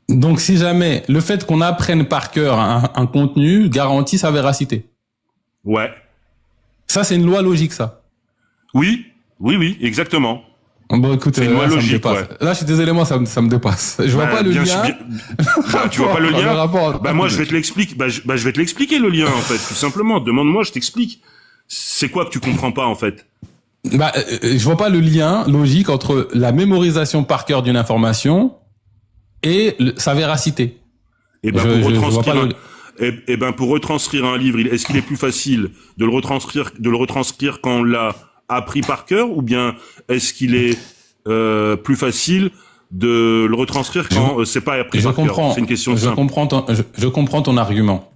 Donc, si jamais le fait qu'on apprenne par cœur un contenu garantit sa véracité. Ouais. Ça, c'est une loi logique, ça. Oui, exactement. Bon, écoute, c'est une loi logique, ça me dépasse. Là, je suis désolé, moi, ça me dépasse. Je vois pas le lien. Tu vois pas le lien? Moi, je vais te l'expliquer. Je vais te l'expliquer, le lien, en fait, tout simplement. Demande-moi, je t'explique. C'est quoi que tu comprends pas, en fait? Je vois pas le lien logique entre la mémorisation par cœur d'une information et sa véracité. Et pour retranscrire un livre, est-ce qu'il est plus facile de le retranscrire quand on l'a appris par cœur, ou bien est-ce qu'il est plus facile de le retranscrire quand c'est pas appris par cœur? C'est une question simple. Je comprends ton argument.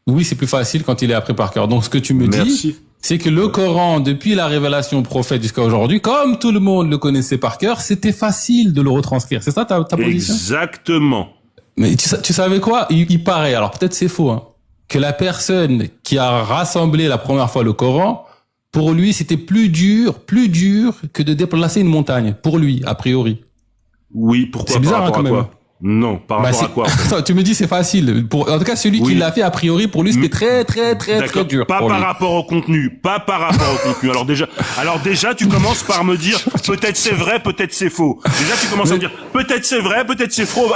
Oui, c'est plus facile quand il est appris par cœur. Donc, ce que tu me dis, c'est que le Coran, depuis la révélation au prophète jusqu'à aujourd'hui, comme tout le monde le connaissait par cœur, c'était facile de le retranscrire. C'est ça ta position? Exactement. Mais tu savais quoi? Il paraît, alors peut-être c'est faux, hein, que la personne qui a rassemblé la première fois le Coran, pour lui, c'était plus dur que de déplacer une montagne. Pour lui, a priori. Oui, pourquoi? C'est bizarre, hein, quand même. Non, par rapport à quoi? Attends, tu me dis c'est facile. En tout cas, celui qui l'a fait, a priori, pour lui, c'était très dur. Pas par rapport au contenu. Alors déjà, tu commences par me dire, peut-être c'est vrai, peut-être c'est faux. Déjà, tu commences à me dire, peut-être c'est vrai, peut-être c'est faux.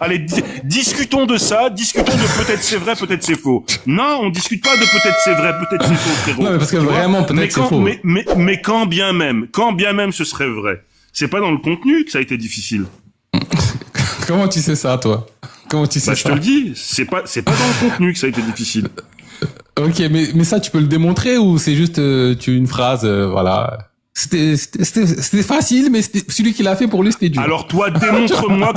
Allez, discutons de ça, discutons de peut-être c'est vrai, peut-être c'est faux. Non, on discute pas de peut-être c'est vrai, peut-être c'est faux, frérot. Non, mais parce que vraiment, peut-être c'est faux. Mais quand bien même ce serait vrai. C'est pas dans le contenu que ça a été difficile. Comment tu sais ça, toi? Comment tu sais ça? Je te le dis, c'est pas dans le contenu que ça a été difficile. Ok, mais ça, tu peux le démontrer ou c'est juste une phrase, voilà. C'était facile, mais celui qui l'a fait pour lui, c'était dur. Alors toi, démontre-moi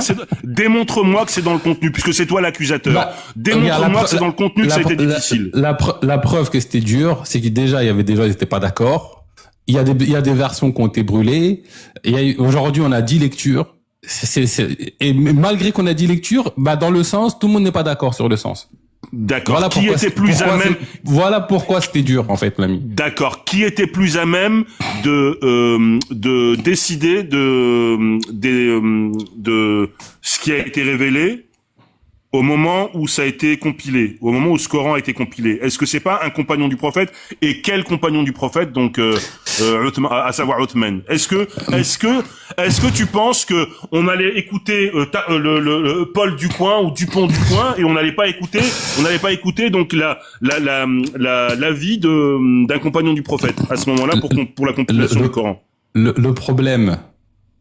que c'est dans le contenu, puisque c'est toi l'accusateur. Démontre-moi que c'est dans le contenu que ça a été difficile. La preuve que c'était dur, c'est que déjà, ils n'étaient pas d'accord. Il y a des versions qui ont été brûlées. Aujourd'hui, on a 10 lectures. Et malgré qu'on a dit lecture, dans le sens, tout le monde n'est pas d'accord sur le sens. D'accord. Voilà qui était plus à même. Voilà pourquoi c'était dur, en fait, l'ami. D'accord. Qui était plus à même de décider de ce qui a été révélé au moment où ça a été compilé, au moment où ce Coran a été compilé? Est-ce que c'est pas un compagnon du prophète? Et quel compagnon du prophète? Donc, à savoir Uthman. Est-ce que tu penses que on allait écouter le Paul Ducoin ou Dupont du Coin et on n'allait pas écouter donc l'avis d'un compagnon du prophète à ce moment-là pour la compilation du Coran? Le problème,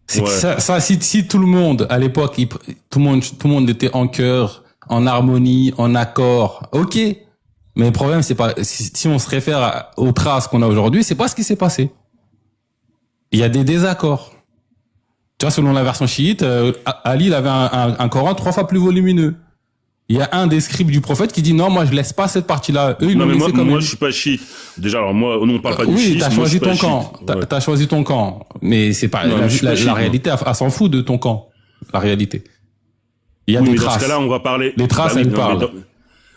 c'est que ça, si tout le monde, à l'époque, tout le monde était en chœur, en harmonie, en accord, ok. Mais le problème, c'est pas, si on se réfère aux traces qu'on a aujourd'hui, c'est pas ce qui s'est passé. Il y a des désaccords. Tu vois, selon la version chiite, Ali, il avait un Coran 3 fois plus volumineux. Il y a un des scribes du prophète qui dit non, moi je laisse pas cette partie-là. Eux, ils l'ont laissé comme moi je suis pas chiite. Déjà, alors moi, on parle pas du chiite. Oui, t'as choisi ton camp. T'as choisi ton camp. Mais c'est pas, la réalité, elle s'en fout de ton camp. La réalité. Il y a des traces. Dans ce cas-là, on va parler. Les traces, elles parlent.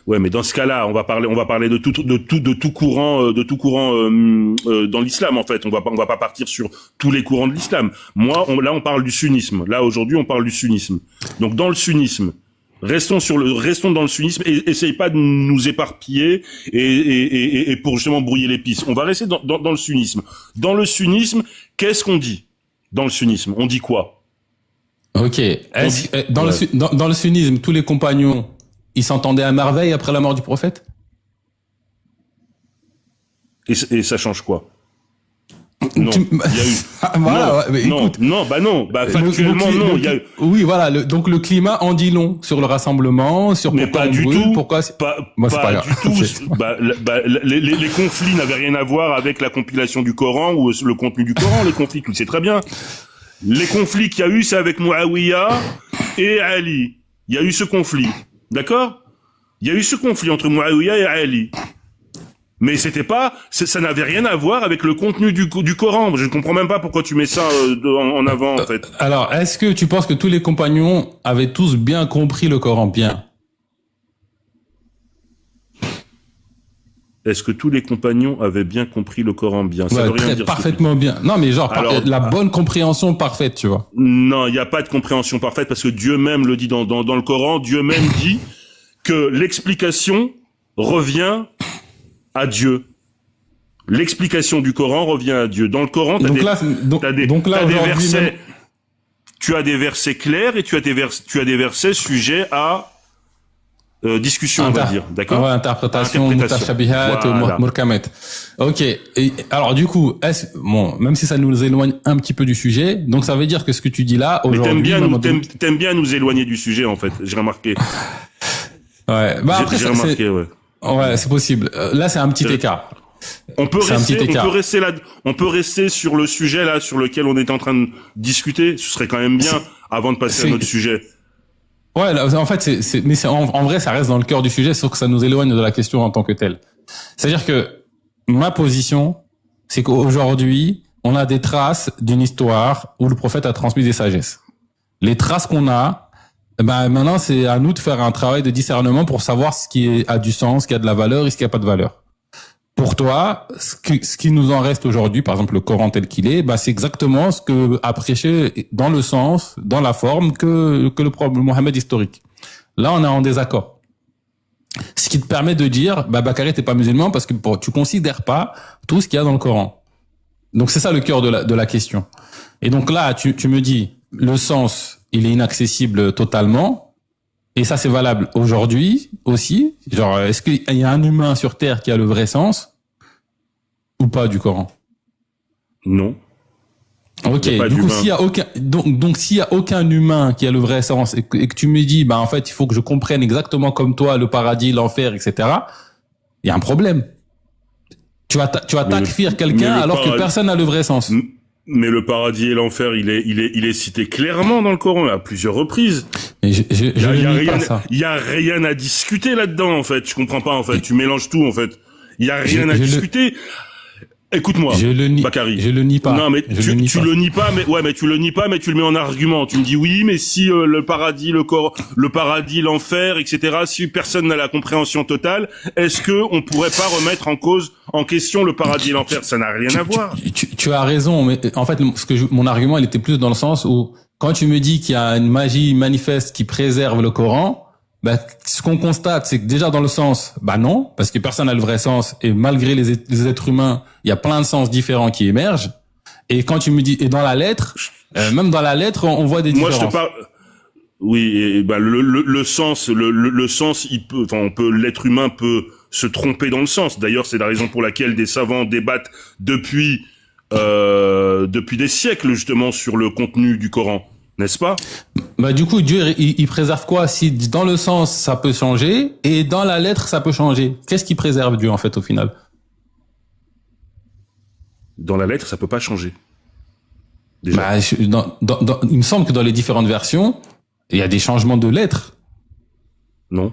Ouais, mais dans ce cas-là, on va parler de tout courant dans l'islam, en fait. On va pas partir sur tous les courants de l'islam. Moi, on parle du sunnisme. Là, aujourd'hui, on parle du sunnisme. Donc, dans le sunnisme, restons dans le sunnisme et essaye pas de nous éparpiller et pour justement brouiller les pistes. On va rester dans le sunnisme. Dans le sunnisme, qu'est-ce qu'on dit? Dans le sunnisme, on dit quoi? Ok. Dans le sunnisme, tous les compagnons, ils s'entendaient à merveille après la mort du prophète? Et ça change quoi? Non, il y a eu. Voilà, factuellement, non, il y a eu. Oui, voilà, donc le climat en dit long sur le rassemblement, sur mais pas du tout. Pourquoi pas du tout. Les conflits n'avaient rien à voir avec la compilation du Coran ou le contenu du Coran. Les conflits, tu le sais très bien. Les conflits qu'il y a eu, c'est avec Muawiya et Ali. Il y a eu ce conflit. D'accord? Il y a eu ce conflit entre Muawiya et Ali. Mais ça n'avait rien à voir avec le contenu du Coran. Je ne comprends même pas pourquoi tu mets ça en avant, en fait. Alors, est-ce que tu penses que tous les compagnons avaient tous bien compris le Coran? Bien. est-ce que tous les compagnons avaient bien compris le Coran bien? Ça veut rien dire. Parfaitement bien. Non, mais genre, la bonne compréhension parfaite, tu vois. Non, il n'y a pas de compréhension parfaite parce que Dieu même le dit dans le Coran. Dieu même dit que l'explication revient à Dieu. L'explication du Coran revient à Dieu. Dans le Coran, tu as des versets. Tu as des versets clairs et tu as des versets sujets à discussion, on va dire, d'accord? Ouais, interprétation, mutashabihat, voilà. Murkamet. Ok. Et alors du coup, bon, même si ça nous éloigne un petit peu du sujet, donc ça veut dire que ce que tu dis là aujourd'hui, t'aimes bien nous éloigner du sujet en fait. J'ai remarqué. Ouais. Bah après, j'ai remarqué, ouais. Ouais, c'est possible. Là, c'est un petit écart. On peut rester sur le sujet là sur lequel on est en train de discuter. Ce serait quand même bien avant de passer à notre sujet. Ouais, là, en fait, en vrai, ça reste dans le cœur du sujet, sauf que ça nous éloigne de la question en tant que telle. C'est-à-dire que ma position, c'est qu'aujourd'hui, on a des traces d'une histoire où le prophète a transmis des sagesses. Les traces qu'on a, ben maintenant, c'est à nous de faire un travail de discernement pour savoir ce qui a du sens, ce qui a de la valeur et ce qui a pas de valeur. Pour toi, ce qui nous en reste aujourd'hui, par exemple le Coran tel qu'il est, bah c'est exactement ce que a prêché dans le sens, dans la forme que le Mohammed historique. Là, on est en désaccord. Ce qui te permet de dire, bah Bakary, t'es pas musulman parce que tu considères pas tout ce qu'il y a dans le Coran. Donc c'est ça le cœur de la question. Et donc là, tu me dis, le sens, il est inaccessible totalement. Et ça, c'est valable aujourd'hui aussi. Genre, est-ce qu'il y a un humain sur Terre qui a le vrai sens ou pas du Coran? Non. Ok. Du coup, s'il y a aucun, donc s'il y a aucun humain qui a le vrai sens et que tu me dis, bah en fait, il faut que je comprenne exactement comme toi le paradis, l'enfer, etc. Il y a un problème. Tu vas takfir quelqu'un alors que personne n'a le vrai sens. Mais le paradis et l'enfer, il est cité clairement dans le Coran à plusieurs reprises. Il y a rien à discuter là-dedans, en fait. Je comprends pas, en fait. Tu mélanges tout, en fait. Il y a rien à discuter. Écoute-moi, Bakary. Je le nie pas. Non, mais tu le nies pas, mais ouais, mais tu le nies pas, mais tu le mets en argument. Tu me dis oui, mais si le paradis, le paradis, l'enfer, etc. Si personne n'a la compréhension totale, est-ce que on pourrait pas remettre en question le paradis et l'enfer? Ça n'a rien à voir. Tu as raison, mais en fait, mon argument, il était plus dans le sens où quand tu me dis qu'il y a une magie manifeste qui préserve le Coran. Bah, ce qu'on constate, c'est que déjà dans le sens, bah non, parce que personne n'a le vrai sens, et malgré les êtres humains, il y a plein de sens différents qui émergent. Et quand tu me dis, et dans la lettre, même dans la lettre, on voit des différences. Moi, je te parle. Oui, et bah le sens, le sens, l'être humain peut se tromper dans le sens. D'ailleurs, c'est la raison pour laquelle des savants débattent depuis des siècles justement sur le contenu du Coran. N'est-ce pas? Bah du coup Dieu il préserve quoi si dans le sens ça peut changer et dans la lettre ça peut changer? Qu'est-ce qui préserve Dieu en fait au final? Dans la lettre ça peut pas changer. Déjà. Bah, il me semble que dans les différentes versions il y a des changements de lettres. Non.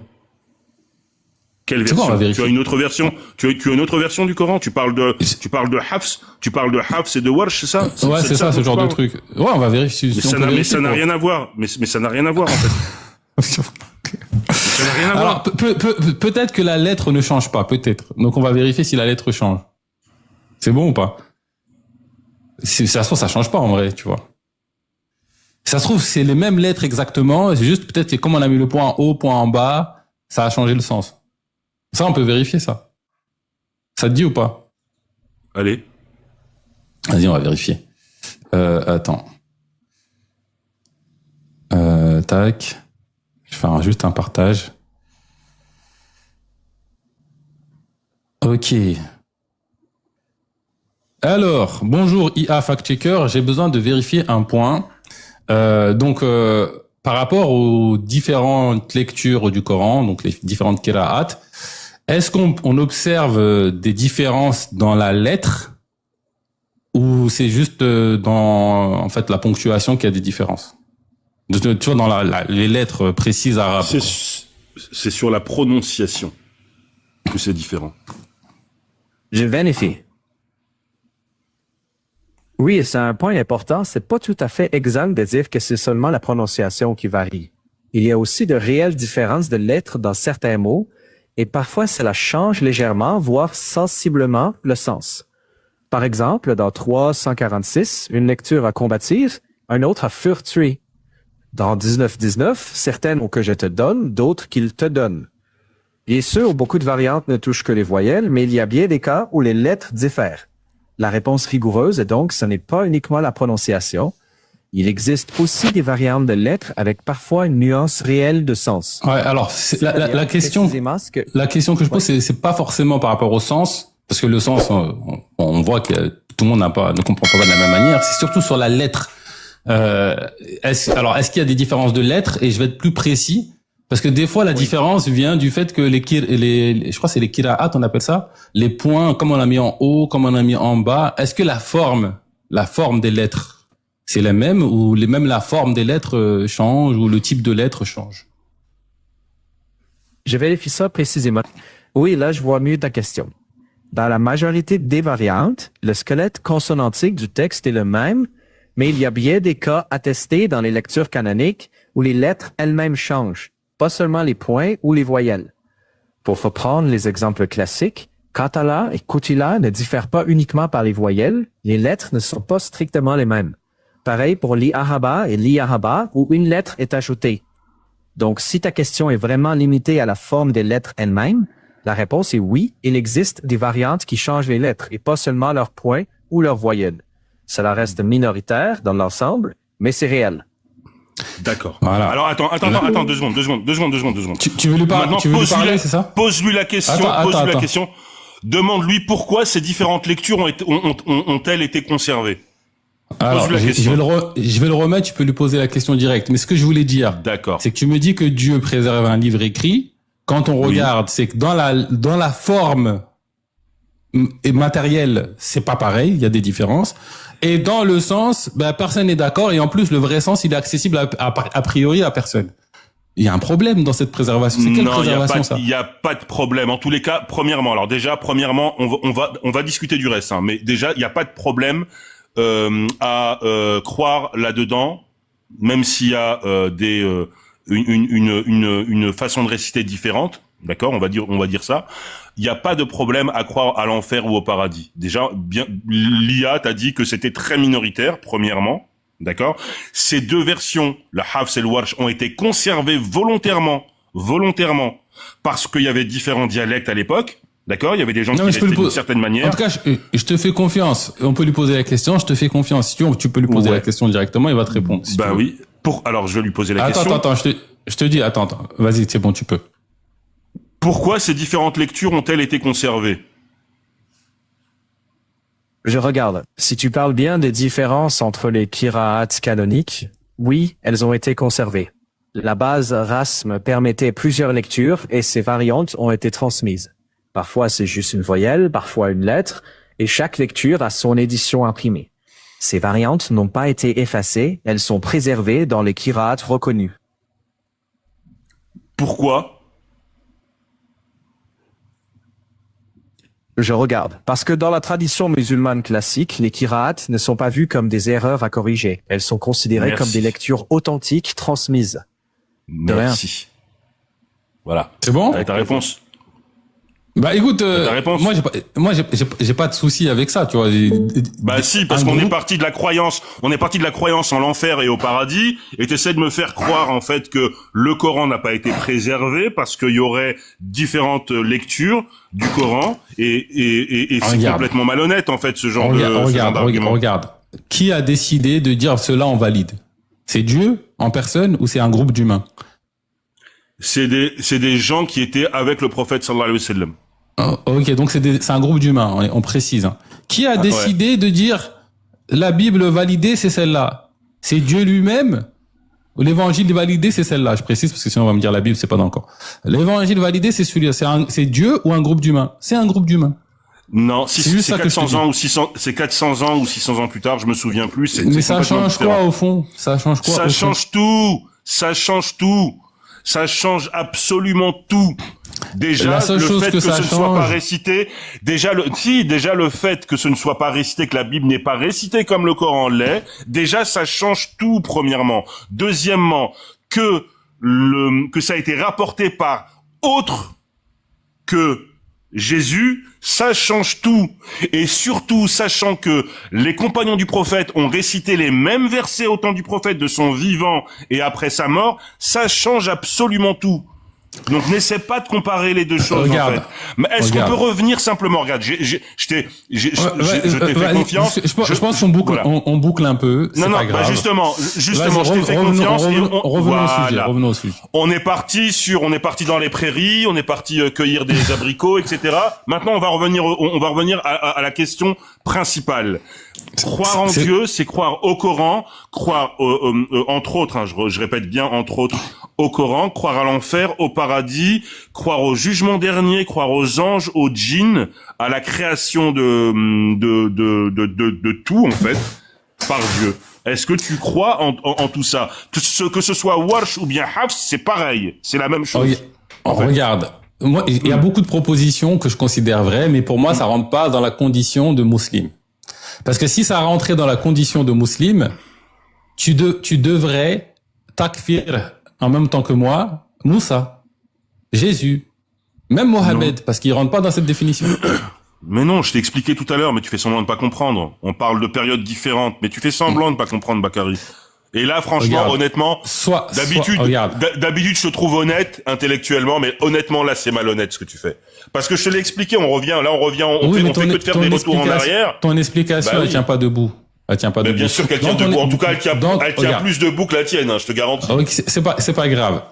Quelle version? Tu as une autre version? Tu as une autre version du Coran? Tu parles de Hafs et de Warsh, c'est ça? Ouais, c'est ça, ce genre de truc. Ouais, on va vérifier. Mais ça n'a rien à voir. Mais ça n'a rien à voir, en fait. Ça n'a rien à voir. Alors, peut-être que la lettre ne change pas, peut-être. Donc, on va vérifier si la lettre change. C'est bon ou pas? Si ça se trouve, ça change pas, en vrai, tu vois. Si ça se trouve, c'est les mêmes lettres exactement. C'est juste, peut-être que comme on a mis le point en haut, point en bas, ça a changé le sens. Ça, on peut vérifier ça. Ça te dit ou pas? Allez. Vas-y, on va vérifier. Attends. Tac. Je vais faire juste un partage. Ok. Alors, bonjour IA Fact Checker. J'ai besoin de vérifier un point. Par rapport aux différentes lectures du Coran, donc les différentes qira'at, est-ce qu'on observe des différences dans la lettre ou c'est juste dans en fait la ponctuation qu'il y a des différences? Tu vois, dans les lettres précises arabes. C'est sur la prononciation que c'est différent. Je vérifie. Oui, c'est un point important. C'est pas tout à fait exact de dire que c'est seulement la prononciation qui varie. Il y a aussi de réelles différences de lettres dans certains mots et parfois cela change légèrement, voire sensiblement, le sens. Par exemple, dans 346, une lecture à combattir, un autre à fur tuer. Dans 1919, certaines ont que je te donne, d'autres qu'il te donne. Bien sûr, beaucoup de variantes ne touchent que les voyelles, mais il y a bien des cas où les lettres diffèrent. La réponse rigoureuse est donc ce n'est pas uniquement la prononciation. Il existe aussi des variantes de lettres avec parfois une nuance réelle de sens. Ouais, alors la question que je pose, c'est pas forcément par rapport au sens, parce que le sens, on voit que tout le monde ne comprend pas de la même manière. C'est surtout sur la lettre. Est-ce qu'il y a des différences de lettres? Et je vais être plus précis, parce que des fois la différence vient du fait que je crois que c'est les kira'at, on appelle ça, les points, comme on a mis en haut, comme on a mis en bas. Est-ce que la forme des lettres, c'est la même, ou même la forme des lettres change, ou le type de lettres change? Je vérifie ça précisément. Oui, là, je vois mieux ta question. Dans la majorité des variantes, le squelette consonantique du texte est le même, mais il y a bien des cas attestés dans les lectures canoniques où les lettres elles-mêmes changent, pas seulement les points ou les voyelles. Pour reprendre les exemples classiques, Qatala et Qutila ne diffèrent pas uniquement par les voyelles, les lettres ne sont pas strictement les mêmes. Pareil pour Li-Ahaba et Li-Ahaba où une lettre est ajoutée. Donc, si ta question est vraiment limitée à la forme des lettres elles-mêmes, la réponse est oui, il existe des variantes qui changent les lettres et pas seulement leurs points ou leurs voyelles. Cela reste minoritaire dans l'ensemble, mais c'est réel. D'accord. Voilà. Alors attends, deux secondes. Tu veux lui parler, Maintenant, c'est ça? Pose-lui la question, la question. Demande-lui pourquoi ces différentes lectures ont-elles été conservées. Alors, je vais le remettre, tu peux lui poser la question directe. Mais ce que je voulais dire, c'est que tu me dis que Dieu préserve un livre écrit. Quand on regarde, c'est que dans la forme matérielle, c'est pas pareil, il y a des différences. Et dans le sens, personne n'est d'accord. Et en plus, le vrai sens, il est accessible a priori à personne. Il y a un problème dans cette préservation. C'est quelle préservation, ça? Il y a pas de problème. En tous les cas, premièrement, on va discuter du reste, hein. Mais déjà, il y a pas de problème à croire là-dedans, même s'il y a une façon de réciter différente, d'accord, on va dire ça. Il n'y a pas de problème à croire à l'enfer ou au paradis. Déjà, l'IA t'a dit que c'était très minoritaire, premièrement, d'accord. Ces deux versions, la Hafs et le Warsh, ont été conservées volontairement, parce qu'il y avait différents dialectes à l'époque. D'accord, il y avait des gens qui restaient d'une certaine manière. En tout cas, je te fais confiance. On peut lui poser la question. Je te fais confiance. Si tu peux lui poser la question directement, il va te répondre. Si oui. Alors, je vais lui poser la question. Attends. Je te dis. Attends. Vas-y, c'est bon, tu peux. Pourquoi ces différentes lectures ont-elles été conservées? Je regarde. Si tu parles bien des différences entre les qira'at canoniques, oui, elles ont été conservées. La base RASM permettait plusieurs lectures et ces variantes ont été transmises. Parfois, c'est juste une voyelle, parfois une lettre, et chaque lecture a son édition imprimée. Ces variantes n'ont pas été effacées, elles sont préservées dans les qira'at reconnus. Pourquoi? Je regarde. Parce que dans la tradition musulmane classique, les qira'at ne sont pas vues comme des erreurs à corriger. Elles sont considérées comme des lectures authentiques transmises. Merci. Voilà. C'est bon? Avec ta réponse. Écoute, moi j'ai pas de souci avec ça, tu vois. Si, parce qu'on est parti de la croyance en l'enfer et au paradis, et t'essaies de me faire croire en fait que le Coran n'a pas été préservé parce qu'il y aurait différentes lectures du Coran et c'est complètement malhonnête en fait ce genre d'argument. Regarde. Qui a décidé de dire cela en valide? C'est Dieu en personne ou c'est un groupe d'humains? C'est des gens qui étaient avec le prophète sallallahu alayhi wa sallam. Ok, donc c'est un groupe d'humains, on précise. Qui a décidé de dire la Bible validée, c'est celle-là? C'est Dieu lui-même? Ou l'évangile validé, c'est celle-là? Je précise parce que sinon on va me dire la Bible, c'est pas d'accord. L'évangile validé, c'est celui-là. C'est Dieu ou un groupe d'humains? C'est un groupe d'humains. Non, c'est 400 ans ou 600, c'est 400 ans ou 600 ans plus tard, je me souviens plus. Mais ça change quoi au fond? Ça change quoi? Ça change tout. Ça change absolument tout. Déjà, le fait que ce ne soit pas récité, déjà le fait que ce ne soit pas récité, que la Bible n'est pas récitée comme le Coran l'est, déjà ça change tout premièrement. Deuxièmement, que ça a été rapporté par autre que Jésus, ça change tout. Et surtout, sachant que les compagnons du prophète ont récité les mêmes versets au temps du prophète de son vivant et après sa mort, ça change absolument tout. Donc n'essaie pas de comparer les deux choses. Regarde, en fait. Mais est-ce qu'on peut revenir simplement? Regarde, je t'ai fait confiance. Je pense qu'on boucle, voilà. on boucle un peu. Non, pas grave. Justement, je t'ai fait confiance. Revenons au sujet. On est parti dans les prairies, on est parti cueillir des abricots, etc. Maintenant, on va revenir à la question principale. Croire en Dieu, c'est croire au Coran, croire entre autres, hein, je répète bien entre autres, au Coran, croire à l'enfer, au paradis, croire au jugement dernier, croire aux anges, aux djinns, à la création de tout en fait par Dieu. Est-ce que tu crois en tout ça? Que ce soit Warsh ou bien Hafs, c'est pareil, c'est la même chose. Regarde, moi il y a beaucoup de propositions que je considère vraies, mais pour moi ça rentre pas dans la condition de musulman. Parce que si ça rentrait dans la condition de musulman, tu devrais takfir en même temps que moi, Moussa, Jésus, même Mohamed, parce qu'il rentre pas dans cette définition. Mais non, je t'ai expliqué tout à l'heure, mais tu fais semblant de pas comprendre. On parle de périodes différentes, mais tu fais semblant de pas comprendre, Bakary. Et là, franchement, honnêtement, d'habitude, je te trouve honnête intellectuellement, mais honnêtement, là, c'est malhonnête ce que tu fais. Parce que je te l'ai expliqué, on fait que de faire des retours en arrière. Ton explication, elle tient pas debout. Elle tient pas debout. Bien sûr qu'elle tient debout. En tout cas, elle tient plus debout que la tienne, hein, je te garantis. C'est pas grave.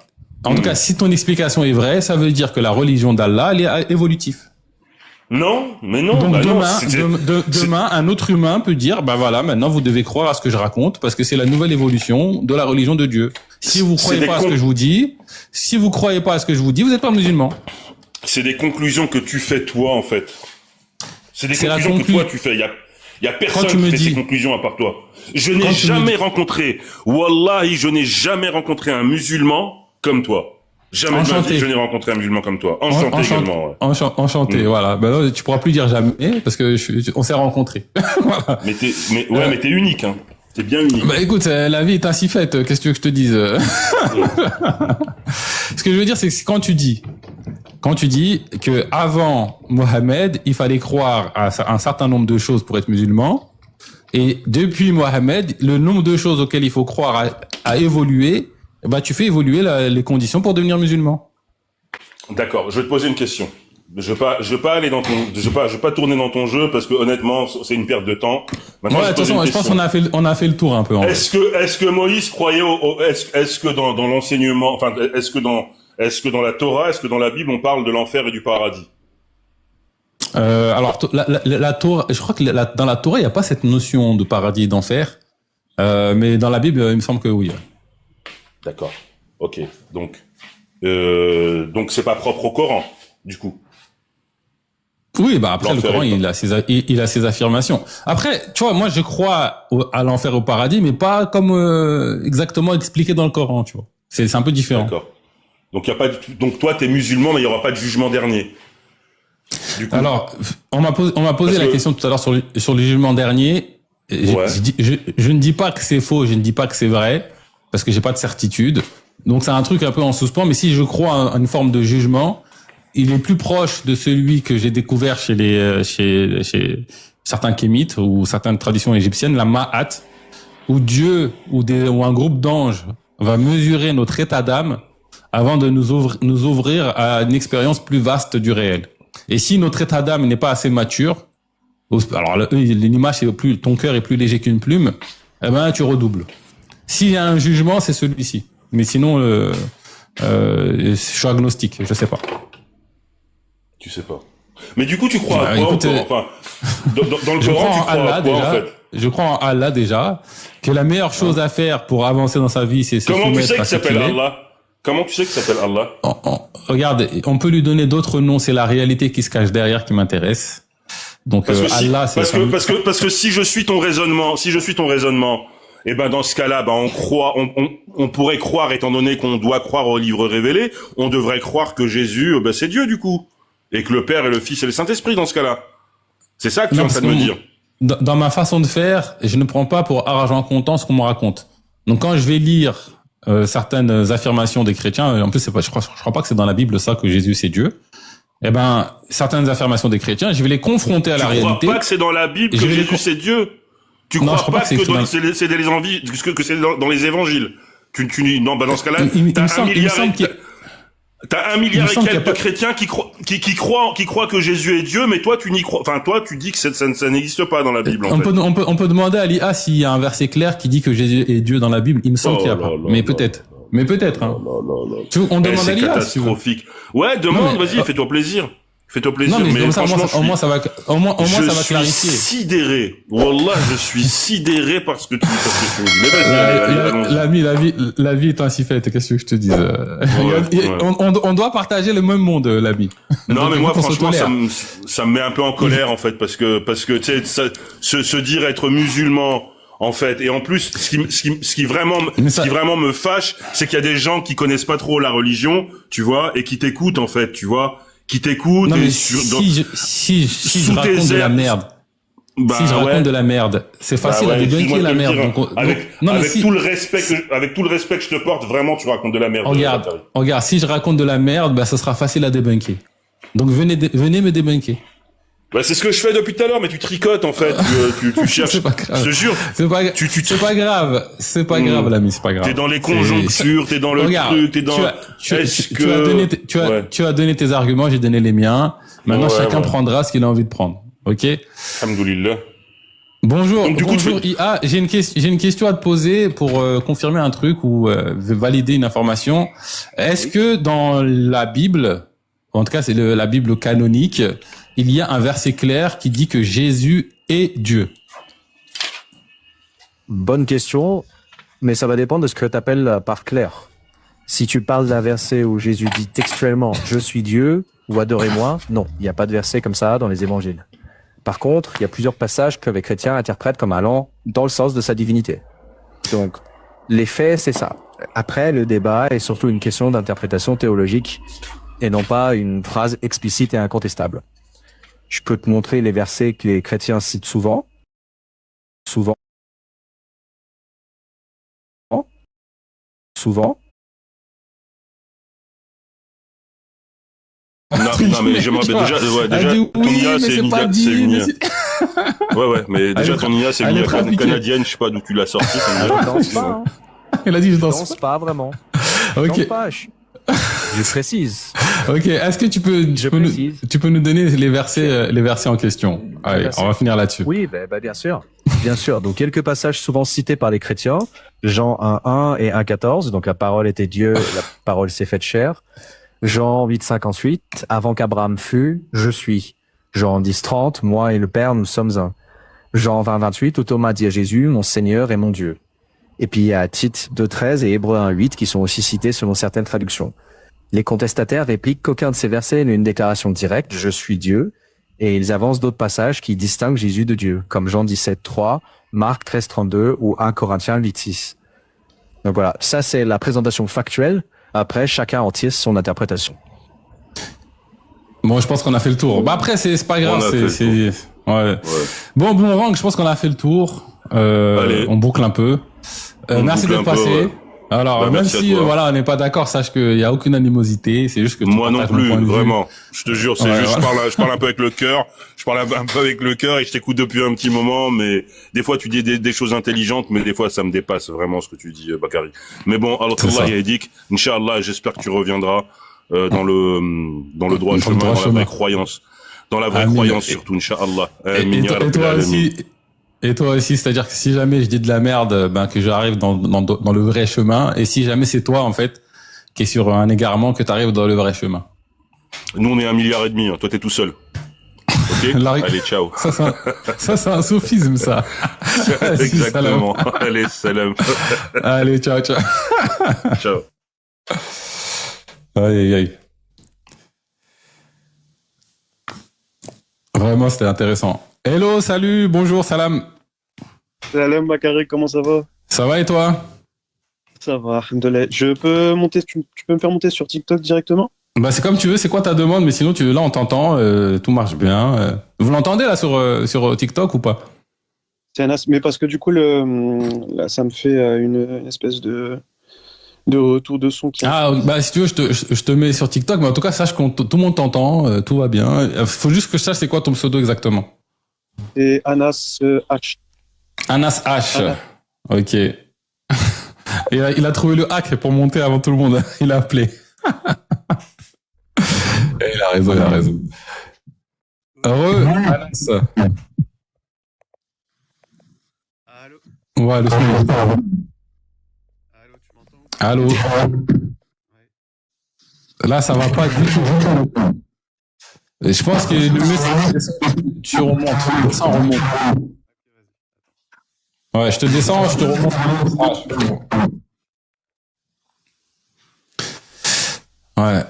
En tout cas, si ton explication est vraie, ça veut dire que la religion d'Allah, elle est évolutive. Non, mais non. Donc demain, un autre humain peut dire, bah voilà, maintenant vous devez croire à ce que je raconte parce que c'est la nouvelle évolution de la religion de Dieu. Si vous croyez pas à ce que je vous dis, vous n'êtes pas musulman. C'est des conclusions que tu fais toi en fait. C'est des conclusions que toi tu fais. Il y a personne qui fait ces conclusions à part toi. Je n'ai jamais rencontré, wallahi, je n'ai jamais rencontré un musulman comme toi. Jamais de ma vie, je n'ai rencontré un musulman comme toi. Enchanté également. Ouais. Enchanté, voilà. Ben non, tu pourras plus dire jamais parce que on s'est rencontrés. Voilà. Mais t'es unique, hein. T'es bien unique. Bah écoute, la vie est ainsi faite. Qu'est-ce que tu veux que je te dise? Ce que je veux dire, c'est que quand tu dis que avant Mohamed, il fallait croire à un certain nombre de choses pour être musulman, et depuis Mohamed, le nombre de choses auxquelles il faut croire a évolué. Bah, tu fais évoluer les conditions pour devenir musulman. D'accord. Je vais te poser une question. Je vais pas tourner dans ton jeu parce que honnêtement, c'est une perte de temps. Maintenant, attention, je pense qu'on a fait le tour un peu. Est-ce que Moïse croyait est-ce que dans l'enseignement, enfin, est-ce que dans la Torah, est-ce que dans la Bible, on parle de l'enfer et du paradis? Alors, la Torah, je crois que dans la Torah, il n'y a pas cette notion de paradis et d'enfer. Mais dans la Bible, il me semble que oui. D'accord. Ok. Donc c'est pas propre au Coran, du coup. Oui, bah après le Coran, il a ses affirmations. Après, tu vois, moi je crois à l'enfer et au paradis, mais pas comme exactement expliqué dans le Coran, tu vois. C'est un peu différent. D'accord. Donc il y a pas donc toi t'es musulman, mais il y aura pas de jugement dernier. Du coup. Alors, on m'a posé la question tout à l'heure sur le jugement dernier. Ouais. Je ne dis pas que c'est faux, je ne dis pas que c'est vrai. Parce que j'ai pas de certitude. Donc c'est un truc un peu en suspens, mais si je crois à une forme de jugement, il est plus proche de celui que j'ai découvert chez certains kémites ou certaines traditions égyptiennes, la Ma'at, où Dieu ou un groupe d'anges va mesurer notre état d'âme avant de nous ouvrir à une expérience plus vaste du réel. Et si notre état d'âme n'est pas assez mature, alors l'image c'est plus, ton cœur est plus léger qu'une plume, eh ben tu redoubles. S'il y a un jugement, c'est celui-ci. Mais sinon, je suis agnostique, je sais pas. Tu sais pas. Mais du coup, tu crois à quoi enfin, dans le Coran, tu crois à quoi en fait? Je crois en Allah déjà, que la meilleure chose à faire pour avancer dans sa vie, c'est se soumettre à ce qu'il est. Comment tu sais qu'il s'appelle Allah? Comment tu sais qu'il s'appelle Allah? Regarde, on peut lui donner d'autres noms, c'est la réalité qui se cache derrière qui m'intéresse. Donc Allah, c'est parce que si je suis ton raisonnement, et ben dans ce cas-là, on pourrait croire, étant donné qu'on doit croire au livre révélé, on devrait croire que Jésus, c'est Dieu du coup, et que le Père et le Fils et le Saint-Esprit dans ce cas-là. C'est ça que tu es en train de me dire. Dans ma façon de faire, je ne prends pas pour argent comptant ce qu'on me raconte. Donc quand je vais lire certaines affirmations des chrétiens, en plus je crois pas que c'est dans la Bible ça que Jésus c'est Dieu. eh ben, certaines affirmations des chrétiens, je vais les confronter à la réalité. Tu crois pas que c'est dans la Bible que Jésus c'est Dieu? Tu crois pas que c'est dans les évangiles? Non, bah dans ce cas-là, t'as un milliard et quelques de chrétiens qui croient que Jésus est Dieu, mais toi tu n'y crois. Enfin, toi tu dis que ça n'existe pas dans la Bible. On peut demander à l'IA s'il y a un verset clair qui dit que Jésus est Dieu dans la Bible. Il me semble qu'il y a pas. Mais peut-être. Mais peut-être. Hein. On demande à l'IA. Catastrophique. Ouais, demande. Vas-y, fais-toi plaisir. Fais-toi plaisir. Non, mais ça, au moins ça va clarifier. Je suis sidéré. Wallah, je suis sidéré parce que tu me dis. Mais vas-y, allez. La vie est ainsi faite. Qu'est-ce que je te dis? On doit partager le même monde, l'ami. Non, mais moi, franchement, ça me met un peu en colère, en fait, parce que, tu sais, se dire être musulman, en fait, et en plus, ce qui vraiment me fâche, c'est qu'il y a des gens qui connaissent pas trop la religion, tu vois, et qui t'écoutent, en fait, tu vois. Qui t'écoutent et si je raconte de la merde. Si je raconte de la merde, c'est facile à débunker la merde. Avec tout le respect que je te porte, vraiment, tu racontes de la merde. Regarde, si je raconte de la merde, bah, ça sera facile à débunker. Donc, venez me débunker. Bah, c'est ce que je fais depuis tout à l'heure, mais tu tricotes, en fait. Tu cherches. C'est pas grave. Je te jure. C'est pas grave. C'est pas grave, l'ami, c'est pas grave. T'es dans les conjonctures, t'es dans le truc, t'es dans... Tu as donné tes arguments, j'ai donné les miens. Maintenant, chacun prendra ce qu'il a envie de prendre. Ok? Alhamdoulilah. Bonjour, IA. J'ai une question à te poser pour confirmer un truc ou valider une information. Est-ce que dans la Bible, en tout cas c'est la Bible canonique, il y a un verset clair qui dit que Jésus est Dieu? Bonne question, mais ça va dépendre de ce que tu appelles par clair. Si tu parles d'un verset où Jésus dit textuellement « Je suis Dieu » ou « Adorez-moi », non, il n'y a pas de verset comme ça dans les évangiles. Par contre, il y a plusieurs passages que les chrétiens interprètent comme allant dans le sens de sa divinité. Donc, les faits, c'est ça. Après, le débat est surtout une question d'interprétation théologique et non pas une phrase explicite et incontestable. Je peux te montrer les versets que les chrétiens citent souvent. Souvent. Non, mais j'aimerais déjà, ton IA, c'est une IA. Ouais, mais déjà, ton IA, c'est une IA canadienne, je sais pas d'où tu l'as sorti. Je danse pas. Elle a dit, je danse pas vraiment. Ok. Je danse pas. Je précise. Ok. Est-ce que tu peux nous donner les versets en question? Allez, on va finir là-dessus. Oui, bien sûr. Bien sûr. Donc, quelques passages souvent cités par les chrétiens. Jean 1:1 et 1:14. Donc, la parole était Dieu, la parole s'est faite chair. Jean 8:58. Avant qu'Abraham fût, je suis. Jean 10:30. Moi et le Père, nous sommes un. Jean 20:28. Où Thomas dit à Jésus, mon Seigneur et mon Dieu. Et puis, il y a Tite 2:13 et Hébreux 1:8 qui sont aussi cités selon certaines traductions. Les contestataires répliquent qu'aucun de ces versets n'est une déclaration directe, je suis Dieu, et ils avancent d'autres passages qui distinguent Jésus de Dieu, comme Jean 17:3, Marc 13:32 ou 1 Corinthiens 8:6. Donc voilà, ça c'est la présentation factuelle. Après, chacun en tire son interprétation. Bon, je pense qu'on a fait le tour. Bah après, c'est pas grave, ouais. Bon, Rank, je pense qu'on a fait le tour. On boucle un peu. Merci d'être passé. Alors, même si voilà, on n'est pas d'accord, sache qu'il y a aucune animosité, c'est juste que moi non plus, vraiment. Je te jure, c'est juste je parle un peu avec le cœur, et je t'écoute depuis un petit moment, mais des fois tu dis des choses intelligentes, mais des fois ça me dépasse vraiment ce que tu dis, Bakary. Mais bon, Allah yadik, Inch'Allah, j'espère que tu reviendras dans le droit chemin, dans la vraie croyance. Dans la vraie croyance surtout, Inch'Allah. Et toi aussi, c'est-à-dire que si jamais je dis de la merde, que j'arrive dans le vrai chemin, et si jamais c'est toi, en fait, qui est sur un égarement, que tu arrives dans le vrai chemin. Nous, on est 1,5 milliard, hein. Toi, t'es tout seul. Ok? Allez, ciao. Ça, c'est un sophisme, ça. Exactement. Allez, salam. Allez, ciao. Ciao. Aïe. Vraiment, c'était intéressant. Hello, salut, bonjour, salam. Salam Bakary, comment ça va? Ça va et toi? Ça va, alhamdoulilah. Je peux monter, tu peux me faire monter sur TikTok directement? Bah c'est comme tu veux, c'est quoi ta demande? Mais sinon là on t'entend, tout marche bien. Vous l'entendez là sur TikTok ou pas? Mais parce que du coup là ça me fait une espèce de de retour de son qui. Ah, bah si tu veux, je te mets sur TikTok, mais en tout cas, sache que tout le monde t'entend, tout va bien. Faut juste que je sache c'est quoi ton pseudo exactement. C'est Anas H. Anas H. Anas. Ok. Il a trouvé le hack pour monter avant tout le monde. Il a appelé. Et il a raison, il a raison. Heureux, Anas. Allô? Ouais, le son. Allô, tu m'entends? Allô. Là, ça va pas du tout. Et je pense que le mieux, c'est tu remontes. Ça remonte. Ouais, je te descends, je te remonte. Ouais.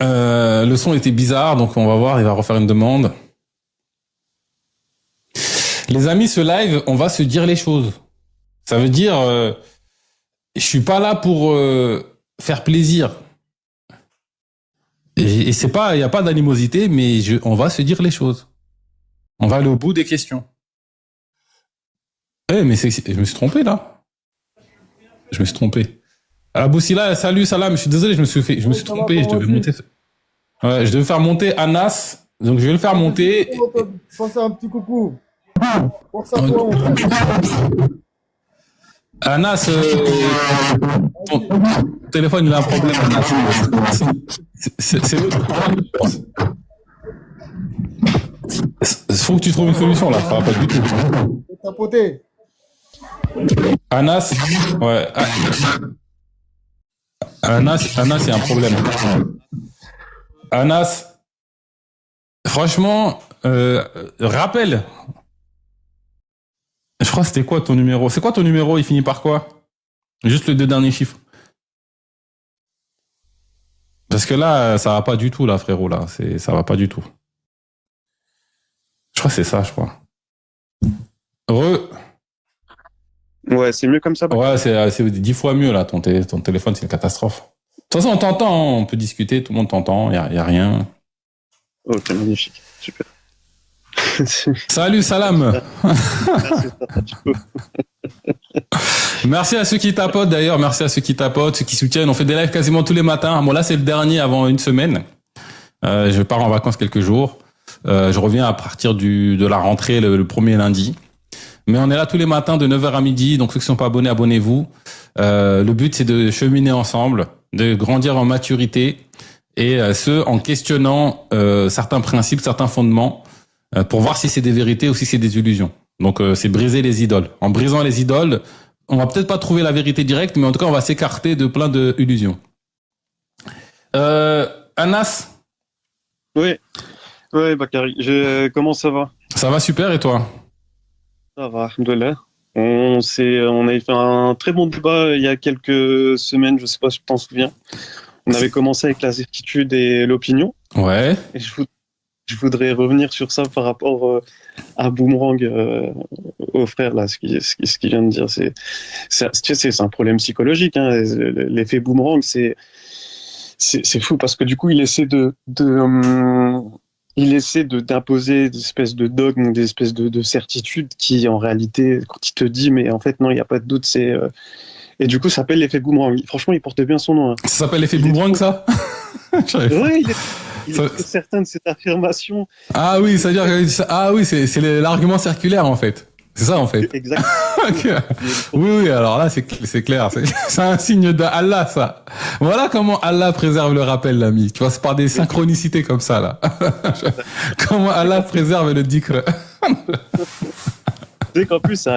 Le son était bizarre, donc on va voir, il va refaire une demande. Les amis, ce live, on va se dire les choses. Ça veut dire, je suis pas là pour faire plaisir. Et c'est pas, il y a pas d'animosité, mais on va se dire les choses. On va aller au bout des questions. Eh, mais je me suis trompé là. Je me suis trompé. Boussila, salut, salam. Je suis désolé, je me suis trompé. Je devais monter. Ouais, je devais faire monter Anas. Donc je vais le faire monter. Pense à un petit coucou. Pense à toi, mon frère. Anas, ton téléphone, il a un problème, Anas. C'est l'autre. Faut que tu trouves une solution là, ça va pas du tout. C'est tapoté. Anas, ouais. Anas, il y a un problème. Anas, franchement, rappelle. Je crois que c'était quoi ton numéro? C'est quoi ton numéro? Il finit par quoi? Juste les deux derniers chiffres. Parce que là, ça va pas du tout, là, frérot, là. Ça va pas du tout. Je crois que c'est ça, je crois. Ouais, c'est mieux comme ça. Ouais, c'est 10 fois mieux, là. Ton téléphone, c'est une catastrophe. De toute façon, on t'entend, hein, on peut discuter, tout le monde t'entend, y a rien. Ok, magnifique. Super. Salut, salam. Merci à ceux qui tapotent d'ailleurs, merci à ceux qui tapotent, ceux qui soutiennent. On fait des lives quasiment tous les matins. Bon, là, c'est le dernier avant une semaine. Je pars en vacances quelques jours. Je reviens à partir de la rentrée le premier lundi. Mais on est là tous les matins de 9h à midi. Donc, ceux qui ne sont pas abonnés, abonnez-vous. Le but, c'est de cheminer ensemble, de grandir en maturité et ce, en questionnant certains principes, certains fondements pour voir si c'est des vérités ou si c'est des illusions. Donc, c'est briser les idoles. En brisant les idoles, on va peut-être pas trouver la vérité directe, mais en tout cas, on va s'écarter de plein d'illusions. Anas? Oui, Bakary. Comment ça va? Ça va super, et toi? Ça va, alhamdoulilah. On avait fait un très bon débat il y a quelques semaines, je sais pas si tu t'en souviens. On avait commencé avec la certitude et l'opinion. Ouais. Et je voudrais revenir sur ça par rapport à Boomerang, au frère, là, ce qu'il vient de dire. C'est un problème psychologique, hein. L'effet Boomerang, c'est fou parce que du coup, il essaie d'imposer des espèces de dogmes, des espèces de certitudes qui, en réalité, quand il te dit, mais en fait, non, il n'y a pas de doute, et du coup, ça s'appelle l'effet Boomerang. Franchement, il porte bien son nom, hein. Ça s'appelle l'effet Boomerang, ça? Oui, il est très certain de cette affirmation. Ah oui, c'est-à-dire que c'est l'argument circulaire en fait. C'est ça en fait. Exactement. Okay. Oui, alors là c'est clair, c'est un signe d'Allah ça. Voilà comment Allah préserve le rappel, l'ami. Tu vois, c'est par des synchronicités comme ça là. Comment Allah préserve le dhikr. Tu sais qu'en plus,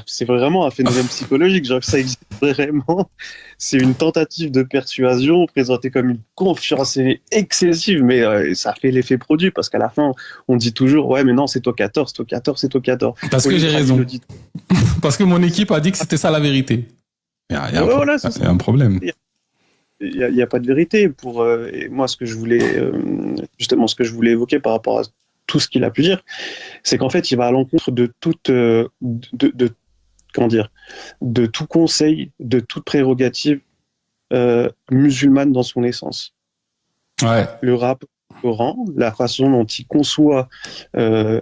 c'est vraiment un phénomène psychologique. Genre, ça existe vraiment. C'est une tentative de persuasion présentée comme une confiance excessive, mais ça fait l'effet produit parce qu'à la fin, on dit toujours, ouais, mais non, c'est toi 14, toi 14, c'est toi 14. Parce que j'ai raison. Parce que mon équipe a dit que c'était ça la vérité. Il y a un problème. Il n'y a pas de vérité. Et moi, ce que je voulais évoquer par rapport à tout ce qu'il a pu dire, c'est qu'en fait, il va à l'encontre de de tout conseil, de toute prérogative musulmane dans son essence. Ouais. Le rap, le Coran, la façon dont il conçoit le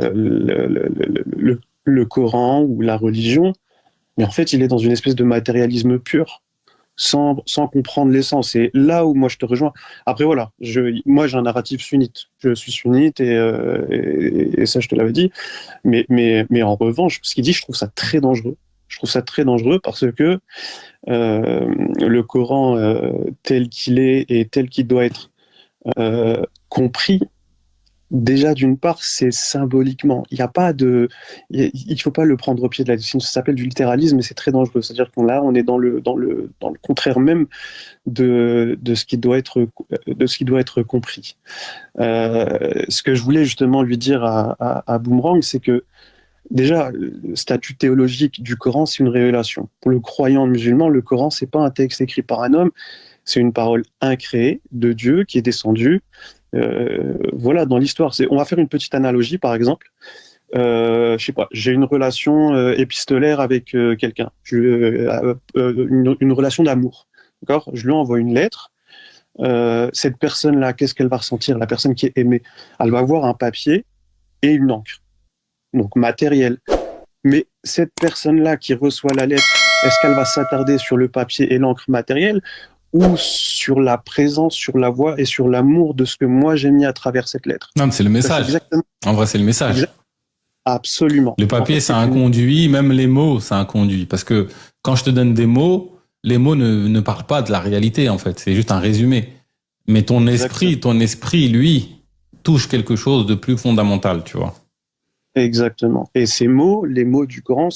Coran ou la religion, mais en fait, il est dans une espèce de matérialisme pur. sans comprendre l'essence. Et là où moi je te rejoins. Après voilà, moi j'ai un narratif sunnite. Je suis sunnite et ça je te l'avais dit. Mais en revanche, ce qu'il dit, je trouve ça très dangereux. Je trouve ça très dangereux parce que le Coran tel qu'il est et tel qu'il doit être compris, déjà d'une part c'est symboliquement. Il faut pas le prendre au pied de la lettre. Ça s'appelle du littéralisme et c'est très dangereux. C'est-à-dire qu'on là on est dans le contraire même de ce qui doit être compris. Ce que je voulais justement lui dire à Boomerang, c'est que déjà, le statut théologique du Coran, c'est une révélation. Pour le croyant musulman, le Coran, c'est pas un texte écrit par un homme, c'est une parole incréée de Dieu qui est descendue. Voilà, dans l'histoire. On va faire une petite analogie, par exemple. Je sais pas, j'ai une relation épistolaire avec quelqu'un, une relation d'amour. D'accord ? Je lui envoie une lettre. Cette personne-là, qu'est-ce qu'elle va ressentir ? La personne qui est aimée, elle va voir un papier et une encre. Donc matériel. Mais cette personne-là qui reçoit la lettre, est-ce qu'elle va s'attarder sur le papier et l'encre matérielle ou sur la présence, sur la voix et sur l'amour de ce que moi j'ai mis à travers cette lettre ? Non, mais c'est le message. En vrai, c'est le message. Absolument. Le papier, en fait, c'est un conduit, même les mots, c'est un conduit. Parce que quand je te donne des mots, les mots ne parlent pas de la réalité, en fait. C'est juste un résumé. Mais ton esprit, lui, touche quelque chose de plus fondamental, tu vois. Exactement. Et ces mots, les mots du Coran,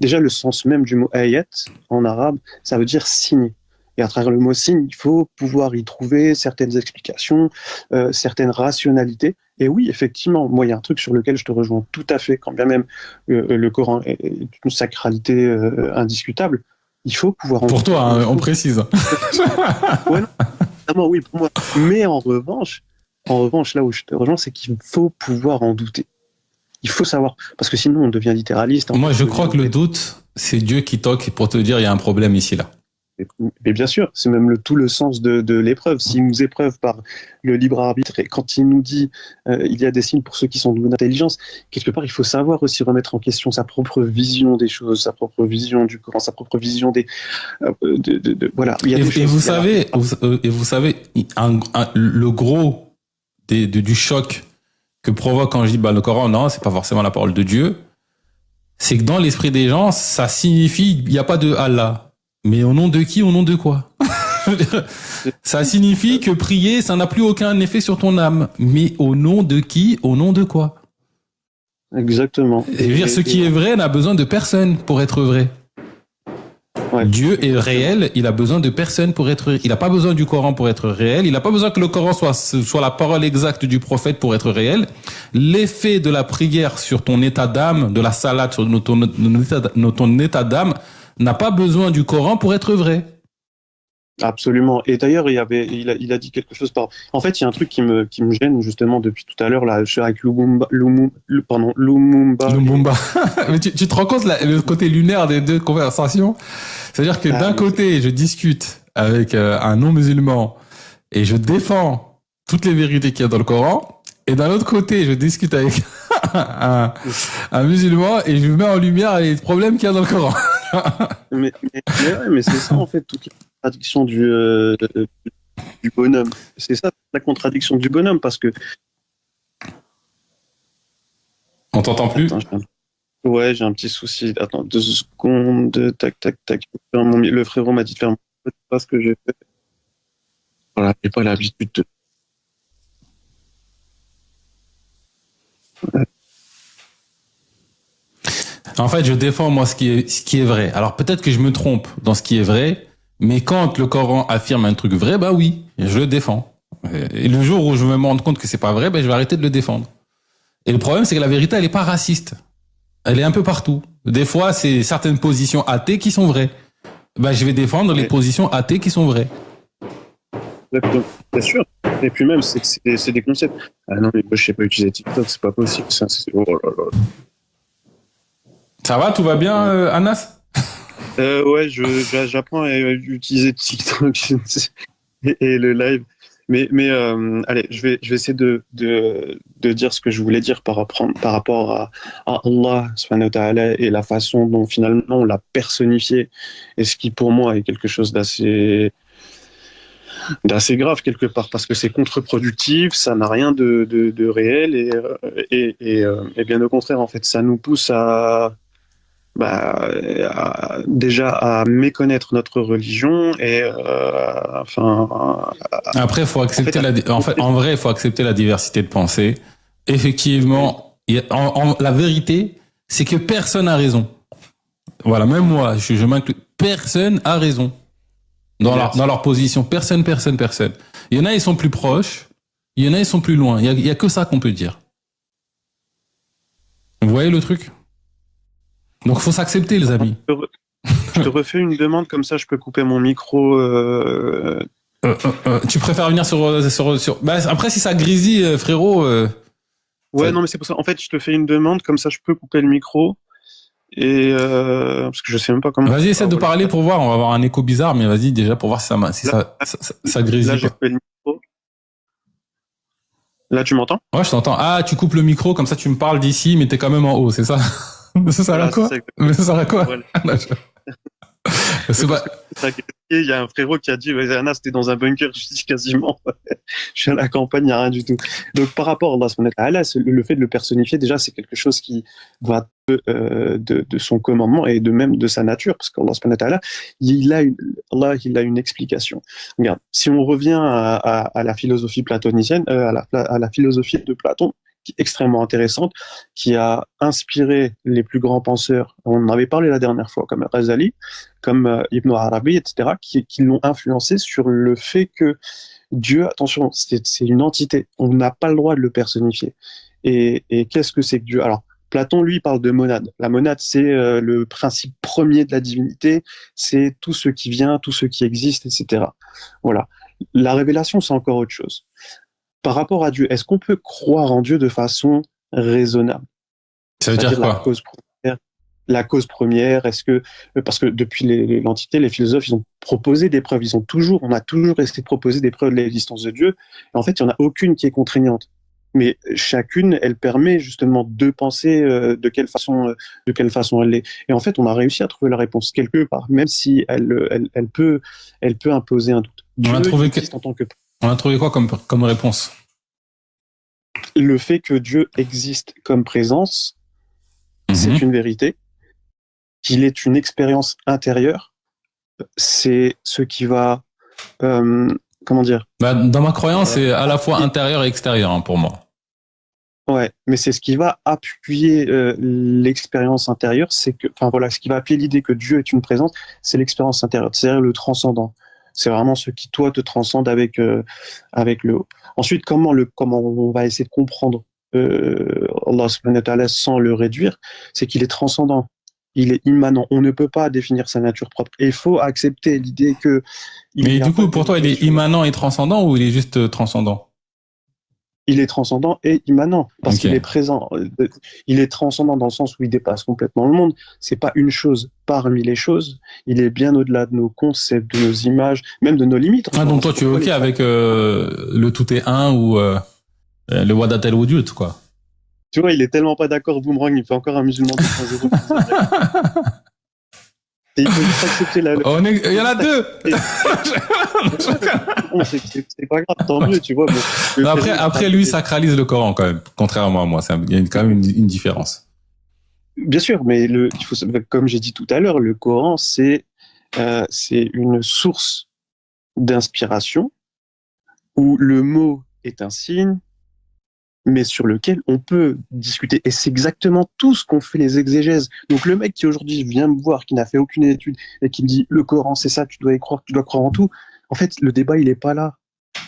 déjà le sens même du mot ayat en arabe, ça veut dire signe. Et à travers le mot signe, il faut pouvoir y trouver certaines explications, certaines rationalités. Et oui, effectivement, moi, il y a un truc sur lequel je te rejoins tout à fait, quand bien même le Coran est une sacralité indiscutable. Il faut pouvoir... Pour toi, hein, on précise. Ouais, non, oui, pour moi. Mais en revanche, là où je te rejoins, c'est qu'il faut pouvoir en douter. Il faut savoir, parce que sinon on devient littéraliste. Moi, je crois que le doute, c'est Dieu qui toque pour te dire il y a un problème ici, là. Et bien sûr, c'est même tout le sens de l'épreuve. S'il nous épreuve par le libre arbitre et quand il nous dit il y a des signes pour ceux qui sont doués d'intelligence, quelque part il faut savoir aussi remettre en question sa propre vision des choses, sa propre vision du Coran, sa propre vision des voilà. Il y a des choses, et vous savez, le gros du choc que provoque quand je dis le Coran, non, c'est pas forcément la parole de Dieu, c'est que dans l'esprit des gens, ça signifie il n'y a pas de Allah. Mais au nom de qui, au nom de quoi? Ça signifie que prier, ça n'a plus aucun effet sur ton âme. Mais au nom de qui, au nom de quoi? Exactement. Et dire, ce qui est vrai n'a besoin de personne pour être vrai. Ouais. Dieu est réel, il a besoin de personne pour être... Il n'a pas besoin du Coran pour être réel, il n'a pas besoin que le Coran soit la parole exacte du prophète pour être réel. L'effet de la prière sur ton état d'âme, de la salade sur ton état d'âme, n'a pas besoin du Coran pour être vrai. Absolument. Et d'ailleurs, il a dit quelque chose par... En fait, il y a un truc qui me gêne justement depuis tout à l'heure, là, avec Lumumba. Mais tu te rends compte le côté lunaire des deux conversations? C'est-à-dire que d'un côté, je discute avec un non-musulman et je défends toutes les vérités qu'il y a dans le Coran, et d'un autre côté, je discute avec un musulman et je mets en lumière les problèmes qu'il y a dans le Coran. mais c'est ça, en fait, toute la contradiction du bonhomme. C'est ça, la contradiction du bonhomme, parce que... On t'entend plus? Attends, ouais, j'ai un petit souci. Attends, 2 secondes. Tac. Le frérot m'a dit de faire c'est pas ce que j'ai fait. Voilà, j'ai pas l'habitude de... Ouais. En fait, je défends moi ce qui est vrai. Alors peut-être que je me trompe dans ce qui est vrai, mais quand le Coran affirme un truc vrai, bah oui, je le défends. Et le jour où je vais me rendre compte que c'est pas vrai, je vais arrêter de le défendre. Et le problème, c'est que la vérité, elle est pas raciste. Elle est un peu partout. Des fois, c'est certaines positions athées qui sont vraies. Je vais défendre les positions athées qui sont vraies. Bien sûr. Et puis même, c'est des concepts. Ah non, mais moi, je sais pas utiliser TikTok, c'est pas possible. Ça, oh là là. Ça va, tout va bien, Anas? Ouais, j'apprends à utiliser TikTok et le live. Allez, je vais essayer de dire ce que je voulais dire par rapport à Allah subhanahu wa ta'ala et la façon dont finalement on l'a personnifié, et ce qui pour moi est quelque chose d'assez grave quelque part, parce que c'est contre-productif, ça n'a rien de réel, et bien au contraire, en fait, ça nous pousse déjà à méconnaître notre religion, et après, faut accepter en vrai, il faut accepter la diversité de pensée. Effectivement, la vérité, c'est que personne a raison. Voilà, même moi, je m'inclus. Personne a raison dans leur position. Personne. Il y en a, ils sont plus proches. Il y en a, ils sont plus loin. Il y a que ça qu'on peut dire. Vous voyez le truc? Donc, il faut s'accepter, les amis. Je te refais une demande, comme ça, je peux couper mon micro. Tu préfères venir sur... Bah, après, si ça grésille, frérot... Ouais, non, mais c'est pour ça. En fait, je te fais une demande, comme ça, je peux couper le micro. Et parce que je sais même pas comment... Vas-y, essaie de parler pour voir. On va avoir un écho bizarre, mais vas-y, déjà, pour voir si ça grésille. Là, j'ai coupé le micro. Là, tu m'entends? Ouais, je t'entends. Ah, tu coupes le micro, comme ça, tu me parles d'ici, mais t'es quand même en haut, c'est ça? Ça sert à quoi? Mais ça sert à quoi? Voilà. C'est pas... Il y a un frérot qui a dit Anas, t'es dans un bunker. Je dis quasiment. Je suis à la campagne, il n'y a rien du tout. Donc par rapport à Allah, le fait de le personnifier, déjà, c'est quelque chose qui va de son commandement et de même de sa nature, parce qu'Allah subhanahu wa ta'ala, il a une explication. Regarde, si on revient à la philosophie platonicienne, à la philosophie de Platon, qui est extrêmement intéressante, qui a inspiré les plus grands penseurs. On en avait parlé la dernière fois, comme Ghazali, comme Ibn Arabi, etc., qui l'ont influencé sur le fait que Dieu, attention, c'est une entité. On n'a pas le droit de le personnifier. Et qu'est-ce que c'est que Dieu? Alors, Platon, lui, parle de monade. La monade, c'est le principe premier de la divinité, c'est tout ce qui vient, tout ce qui existe, etc. Voilà. La révélation, c'est encore autre chose. Par rapport à Dieu, est-ce qu'on peut croire en Dieu de façon raisonnable? Ça veut dire quoi? La cause première, est-ce que... Parce que depuis l'Antiquité, les philosophes, ils ont proposé des preuves. On a toujours essayé de proposer des preuves de l'existence de Dieu. Et en fait, il n'y en a aucune qui est contraignante. Mais chacune, elle permet justement de penser de quelle façon elle l'est. Et en fait, on a réussi à trouver la réponse quelque part, même si elle peut imposer un doute. On a trouvé quoi comme réponse? Le fait que Dieu existe comme présence, c'est une vérité. Qu'il est une expérience intérieure, c'est ce qui va... comment dire? Dans ma croyance, c'est à la fois intérieur et extérieur, pour moi. Ouais, mais c'est ce qui va appuyer l'expérience intérieure, c'est que... Enfin voilà, ce qui va appuyer l'idée que Dieu est une présence, c'est l'expérience intérieure, c'est-à-dire le transcendant. C'est vraiment ce qui, toi, te transcende avec le haut. Ensuite, comment on va essayer de comprendre Allah subhanahu wa ta'ala sans le réduire, c'est qu'il est transcendant. Il est immanent. On ne peut pas définir sa nature propre. Et il faut accepter l'idée que... Mais du coup, pour toi, il est immanent et transcendant, ou il est juste transcendant? Il est transcendant et immanent, parce qu'il est présent. Il est transcendant dans le sens où il dépasse complètement le monde. C'est pas une chose parmi les choses. Il est bien au-delà de nos concepts, de nos images, même de nos limites. Ah, donc toi, tu es OK avec le tout est un ou le Wadat el Wujud, quoi. Tu vois, il est tellement pas d'accord, Boomerang, il fait encore un musulman 2.0. Et il faut juste accepter la... Il y en a deux. C'est pas grave, tant mieux, tu vois. Mais après, lui sacralise le Coran quand même, contrairement à moi. Il y a quand même une différence. Bien sûr, mais comme j'ai dit tout à l'heure, le Coran, c'est une source d'inspiration où le mot est un signe, mais sur lequel on peut discuter. Et c'est exactement tout ce qu'ont fait les exégèses. Donc le mec qui aujourd'hui vient me voir, qui n'a fait aucune étude, et qui me dit « le Coran, c'est ça, tu dois y croire, tu dois croire en tout », en fait, le débat, il n'est pas là.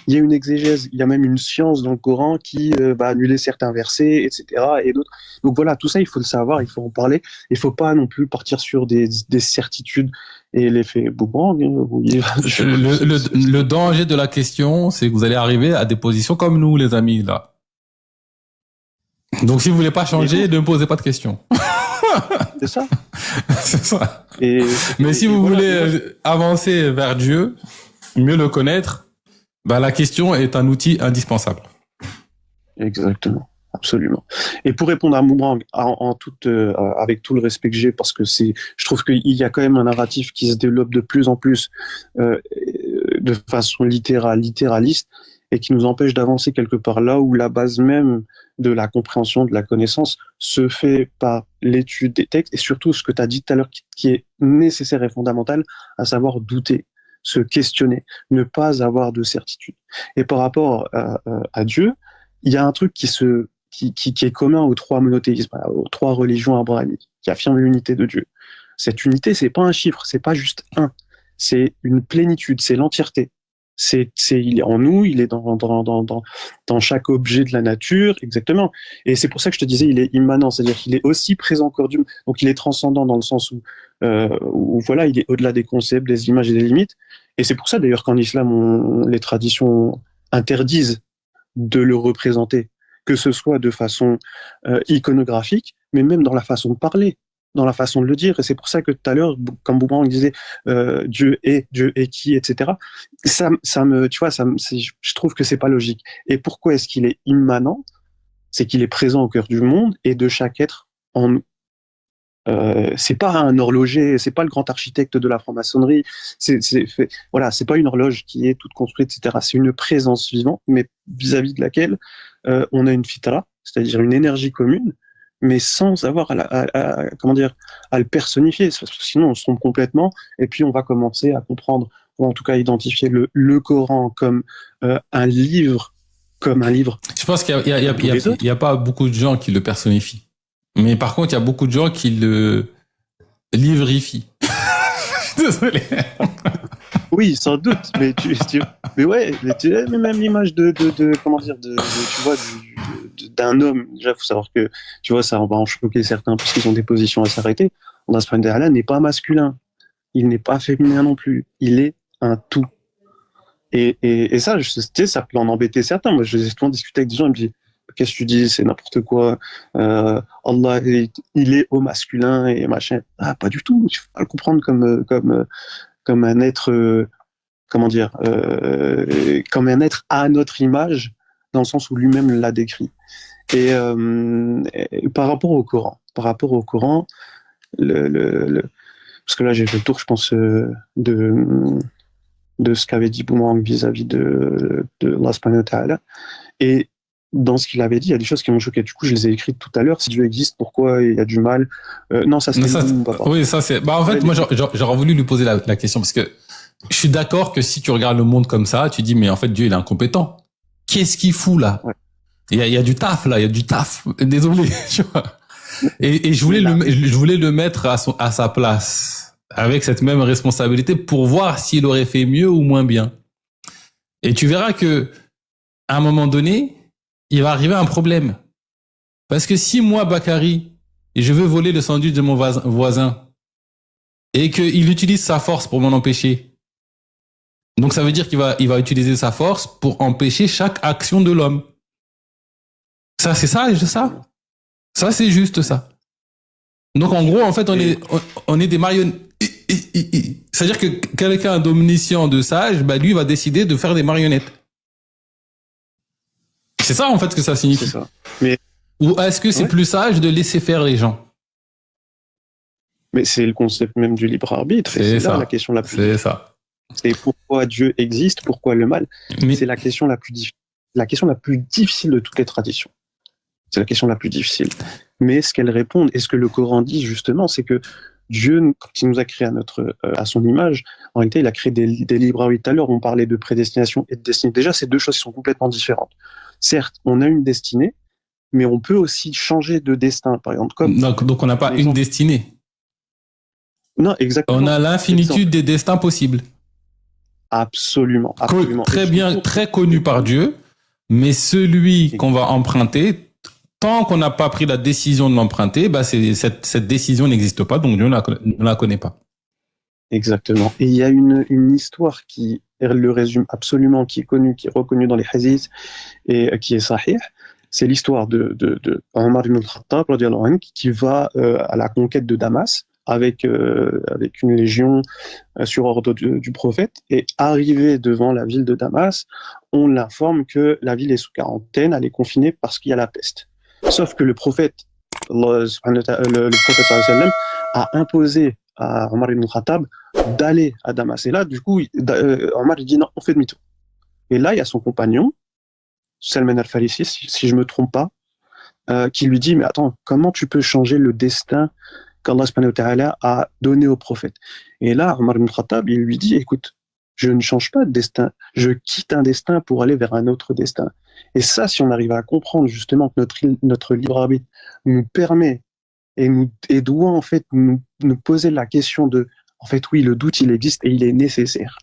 Il y a une exégèse, il y a même une science dans le Coran qui va annuler certains versets, etc. et d'autres. Donc voilà, tout ça, il faut le savoir, il faut en parler. Il ne faut pas non plus partir sur des certitudes et l'effet boomerang. Le danger de la question, c'est que vous allez arriver à des positions comme nous, les amis, là. Donc si vous voulez pas changer, ne me posez pas de questions. C'est ça. C'est ça. Mais si vous voulez avancer vers Dieu, mieux le connaître, Bah, la question est un outil indispensable. Exactement, absolument. Et pour répondre à Boomerang, avec tout le respect que j'ai, parce que je trouve qu'il y a quand même un narratif qui se développe de plus en plus de façon littéraliste, et qui nous empêche d'avancer quelque part là où la base même de la compréhension, de la connaissance, se fait par l'étude des textes, et surtout ce que tu as dit tout à l'heure, qui est nécessaire et fondamental, à savoir douter, se questionner, ne pas avoir de certitude. Et par rapport à Dieu, il y a un truc qui est commun aux trois monothéismes, aux trois religions abrahamiques, qui affirment l'unité de Dieu. Cette unité, c'est pas un chiffre, c'est pas juste un, c'est une plénitude, c'est l'entièreté. Il est en nous, il est dans chaque objet de la nature, exactement. Et c'est pour ça que je te disais, il est immanent, c'est-à-dire qu'il est aussi présent au corps du monde. Donc il est transcendant dans le sens où voilà, il est au-delà des concepts, des images et des limites. Et c'est pour ça d'ailleurs qu'en islam, les traditions interdisent de le représenter, que ce soit de façon iconographique, mais même dans la façon de parler, dans la façon de le dire. Et c'est pour ça que tout à l'heure, comme Boomerang disait, Dieu est qui, etc. Je trouve que c'est pas logique. Et pourquoi est-ce qu'il est immanent? C'est qu'il est présent au cœur du monde et de chaque être en nous. C'est pas un horloger, c'est pas le grand architecte de la franc-maçonnerie, voilà, c'est pas une horloge qui est toute construite, etc. C'est une présence vivante, mais vis-à-vis de laquelle on a une fitra, c'est-à-dire une énergie commune, mais sans avoir à le personnifier, parce que sinon on se trompe complètement, et puis on va commencer à comprendre, ou en tout cas à identifier le Coran comme un livre. Je pense qu'il y a pas beaucoup de gens qui le personnifient. Mais par contre, il y a beaucoup de gens qui le livrifient. Désolé. Oui, sans doute, mais mais même l'image d'un homme. Déjà, faut savoir que, tu vois, ça, on va en choquer certains parce qu'ils ont des positions à s'arrêter. Allah subhanahu wa ta'ala n'est pas masculin. Il n'est pas féminin non plus. Il est un tout. Et ça, ça peut en embêter certains. Moi, je souvent discuter avec des gens, ils me disent, qu'est-ce que tu dis, c'est n'importe quoi. Allah, il est au masculin et machin. Ah, pas du tout. Il faut pas le comprendre comme un être, comme un être à notre image, dans le sens où lui-même l'a décrit. Et par rapport au Coran, parce que là j'ai fait le tour, je pense, de ce qu'avait dit Boomerang vis-à-vis de Allah subhanahu wa ta'ala. Et dans ce qu'il avait dit, il y a des choses qui m'ont choqué. Du coup, je les ai écrites tout à l'heure. Si Dieu existe, pourquoi il y a du mal? Non, ça c'est... Oui, ça c'est... Bah, en fait, moi, j'aurais voulu lui poser la question, parce que je suis d'accord que si tu regardes le monde comme ça, tu dis, mais en fait, Dieu, il est incompétent. Qu'est-ce qu'il fout, là? Ouais. Il y a du taf, là. Il y a du taf. Désolé, tu vois. Et je voulais le mettre à sa place, avec cette même responsabilité, pour voir s'il aurait fait mieux ou moins bien. Et tu verras que, à un moment donné, il va arriver un problème. Parce que si moi, Bakary, je veux voler le sandwich de mon voisin, et qu'il utilise sa force pour m'en empêcher, donc ça veut dire qu'il va utiliser sa force pour empêcher chaque action de l'homme. Ça, c'est ça, ça. Ça, c'est juste ça. Donc en gros, en fait, on est des marionnettes. C'est-à-dire que quelqu'un d'omniscient, de sage, bah lui va décider de faire des marionnettes. C'est ça en fait que ça signifie. C'est ça. Mais ou est-ce que c'est plus sage de laisser faire les gens? Mais c'est le concept même du libre arbitre. C'est ça la question la plus. C'est ça. C'est pourquoi Dieu existe, pourquoi le mal. Mais c'est la question la plus difficile de toutes les traditions. C'est la question la plus difficile. Mais ce qu'elles répondent et ce que le Coran dit justement, c'est que Dieu, quand il nous a créé à son image, en réalité, il a créé des libres arbitres. Tout à l'heure, on parlait de prédestination et de destinée. Déjà, c'est deux choses qui sont complètement différentes. Certes, on a une destinée, mais on peut aussi changer de destin, par exemple. Donc on n'a pas une destinée. Non, exactement. On a l'infinitude des destins possibles. Absolument. Très bien, très connu par Dieu, mais celui qu'on va emprunter, tant qu'on n'a pas pris la décision de l'emprunter, bah cette décision n'existe pas, donc Dieu ne la connaît pas. Exactement. Et il y a une histoire qui le résume absolument, qui est connue, qui est reconnue dans les hadiths et qui est sahih. C'est l'histoire de Omar ibn al-Khattab qui va à la conquête de Damas avec une légion sur ordre du prophète, et arrivé devant la ville de Damas, on l'informe que la ville est sous quarantaine, elle est confinée parce qu'il y a la peste. Sauf que le prophète, le prophète sallallahu alayhi wa sallam, a imposé à Omar ibn Khattab d'aller à Damas. Et là, du coup, Omar dit non, on fait demi-tour. Et là, il y a son compagnon, Salman al-Farisi, si je me trompe pas, qui lui dit, mais attends, comment tu peux changer le destin qu'Allah subhanahu wa ta'ala a donné au prophète? Et là, Omar ibn Khattab, il lui dit, écoute, je ne change pas de destin, je quitte un destin pour aller vers un autre destin. Et ça, si on arrive à comprendre justement que notre libre arbitre nous permet et doit en fait nous poser la question de, en fait, oui, le doute, il existe et il est nécessaire.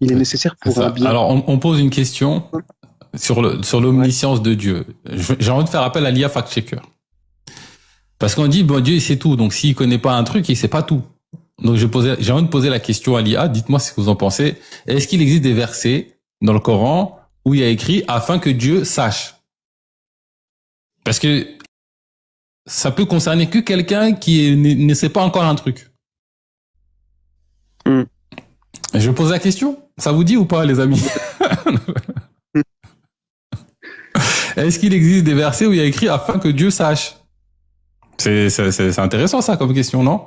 Il est nécessaire pour un bien. Alors, on pose une question sur l'omniscience de Dieu. J'ai envie de faire appel à l'IA fact-checker. Parce qu'on dit, bon, Dieu, il sait tout. Donc, s'il connaît pas un truc, il sait pas tout. Donc, j'ai envie de poser la question à l'IA. Dites-moi ce que vous en pensez. Est-ce qu'il existe des versets dans le Coran où il y a écrit afin que Dieu sache? Parce que ça peut concerner que quelqu'un qui ne sait pas encore un truc. Je pose la question. Ça vous dit ou pas, les amis? Est-ce qu'il existe des versets où il y a écrit afin que Dieu sache? C'est intéressant ça comme question, non?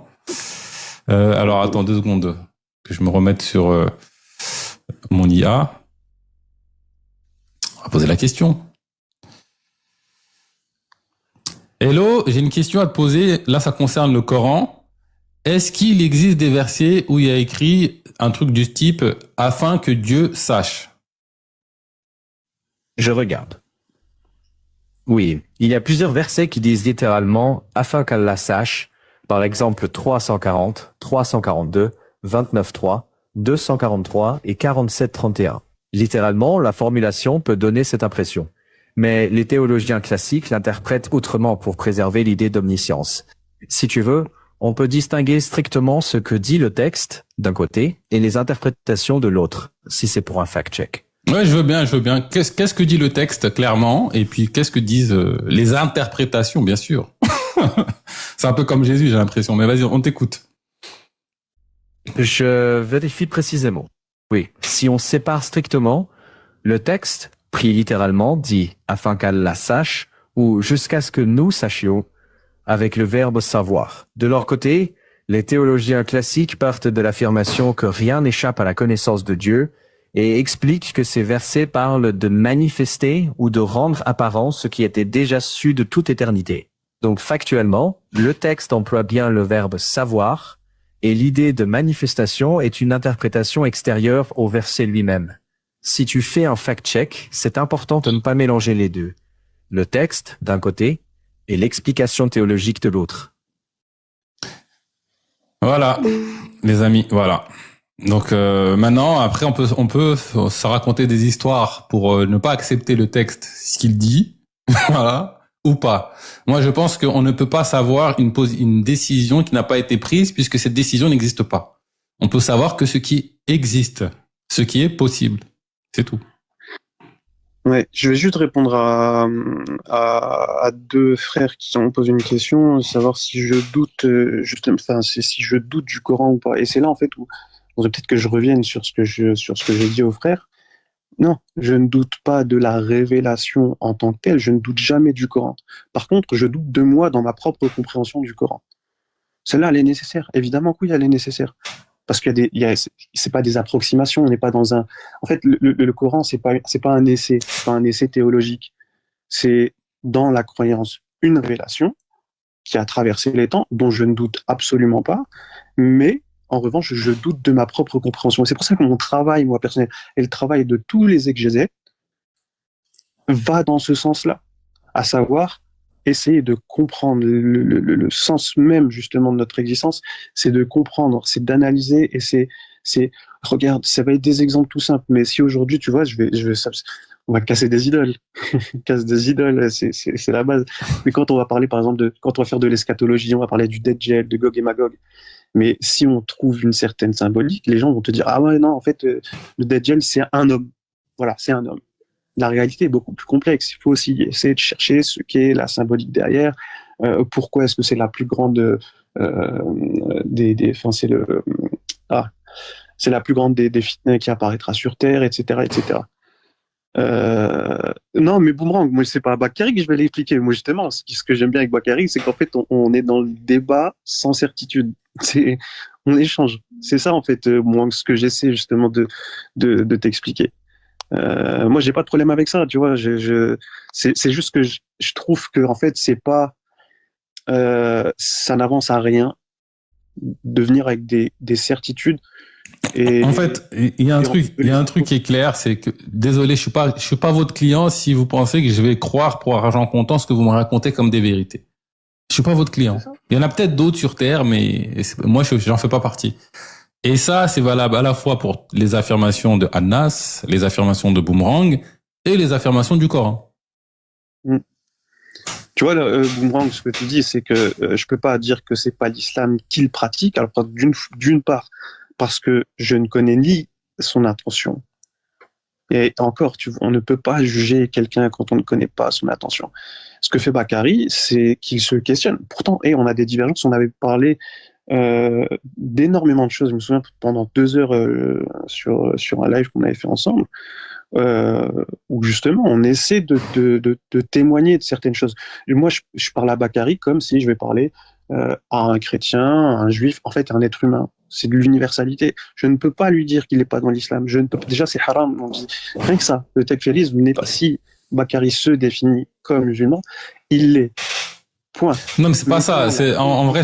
Alors attends 2 secondes que je me remette sur mon IA. On va poser la question. Hello, j'ai une question à te poser. Là, ça concerne le Coran. Est-ce qu'il existe des versets où il y a écrit un truc du type afin que Dieu sache? Je regarde. Oui, il y a plusieurs versets qui disent littéralement « afin qu'Allah sache », par exemple 340, 342, 29.3, 243 et 47.31. Littéralement, la formulation peut donner cette impression. Mais les théologiens classiques l'interprètent autrement pour préserver l'idée d'omniscience. Si tu veux, on peut distinguer strictement ce que dit le texte, d'un côté, et les interprétations de l'autre, si c'est pour un fact-check. Ouais, je veux bien. Qu'est-ce que dit le texte, clairement, et puis qu'est-ce que disent les interprétations, bien sûr. C'est un peu comme Jésus, j'ai l'impression. Mais vas-y, on t'écoute. Je vérifie précisément. Oui, si on sépare strictement, le texte, pris littéralement, dit « afin qu'Allah sache » ou « jusqu'à ce que nous sachions » avec le verbe « savoir ». De leur côté, les théologiens classiques partent de l'affirmation que rien n'échappe à la connaissance de Dieu et expliquent que ces versets parlent de manifester ou de rendre apparent ce qui était déjà su de toute éternité. Donc factuellement, le texte emploie bien le verbe « savoir » et l'idée de manifestation est une interprétation extérieure au verset lui-même. Si tu fais un fact-check, c'est important de ne pas mélanger les deux. Le texte, d'un côté, et l'explication théologique de l'autre. Voilà, les amis, voilà. Donc maintenant, après, on peut se raconter des histoires pour ne pas accepter le texte, ce qu'il dit, voilà, ou pas. Moi, je pense qu'on ne peut pas savoir une décision qui n'a pas été prise puisque cette décision n'existe pas. On peut savoir que ce qui existe, ce qui est possible, c'est tout. Ouais, je vais juste répondre à 2 frères qui ont posé une question, savoir si je doute, si je doute du Coran ou pas. Et c'est là en fait où peut-être que je revienne sur ce que j'ai dit aux frères. Non, je ne doute pas de la révélation en tant que telle. Je ne doute jamais du Coran. Par contre, je doute de moi dans ma propre compréhension du Coran. Celle-là, elle est nécessaire. Évidemment que oui, elle est nécessaire. Parce qu'il y a c'est pas des approximations, on n'est pas dans un. En fait, le Coran, c'est pas un essai, c'est pas un essai théologique. C'est dans la croyance une révélation qui a traversé les temps, dont je ne doute absolument pas, mais en revanche, je doute de ma propre compréhension. Et c'est pour ça que mon travail, moi personnel, et le travail de tous les exégètes va dans ce sens-là, à savoir essayer de comprendre le sens même justement de notre existence, c'est de comprendre, c'est d'analyser et c'est regarde, ça va être des exemples tout simples, mais si aujourd'hui tu vois, on va casser des idoles, casse des idoles, c'est la base. Mais quand on va parler par exemple quand on va faire de l'eschatologie, on va parler du Dajjal, de Gog et Magog. Mais si on trouve une certaine symbolique, les gens vont te dire ah ouais non en fait le Dajjal c'est un homme, voilà c'est un homme. La réalité est beaucoup plus complexe. Il faut aussi essayer de chercher ce qu'est la symbolique derrière, Pourquoi est-ce que c'est la plus grande enfin c'est la plus grande des fitnes qui apparaîtra sur Terre, etc., etc. Non, mais Boomerang, moi, c'est pas à Bakary que je vais l'expliquer. Moi, justement, ce que j'aime bien avec Bakary, c'est qu'en fait, on est dans le débat sans certitude. On échange. C'est ça, en fait, moi, ce que j'essaie justement de t'expliquer. Moi, j'ai pas de problème avec ça, tu vois. C'est juste que je trouve que, en fait, c'est pas, ça n'avance à rien de venir avec des certitudes. Et, en fait, il y a un truc qui est clair, c'est que, désolé, je suis pas votre client si vous pensez que je vais croire pour argent comptant ce que vous me racontez comme des vérités. Je suis pas votre client. Il y en a peut-être d'autres sur Terre, mais moi, j'en fais pas partie. Et ça, c'est valable à la fois pour les affirmations de Anas, les affirmations de Boomerang et les affirmations du Coran. Tu vois, Boomerang, ce que tu dis, c'est que je peux pas dire que c'est pas l'islam qu'il pratique. Alors, d'une part, parce que je ne connais ni son intention. Et encore, on ne peut pas juger quelqu'un quand on ne connaît pas son intention. Ce que fait Bakary, c'est qu'il se questionne. Pourtant, on a des divergences. On avait parlé d'énormément de choses. Je me souviens pendant 2 heures sur un live qu'on avait fait ensemble, où justement on essaie de témoigner de certaines choses. Et moi, je parle à Bakary comme si je vais parler à un chrétien, à un juif, en fait, à un être humain. C'est de l'universalité. Je ne peux pas lui dire qu'il n'est pas dans l'islam. Déjà, c'est haram. On dit rien que ça. Le takfirisme n'est pas. Si Bakary se définit comme musulman, il l'est. Point. Non, mais c'est pas ça. En vrai,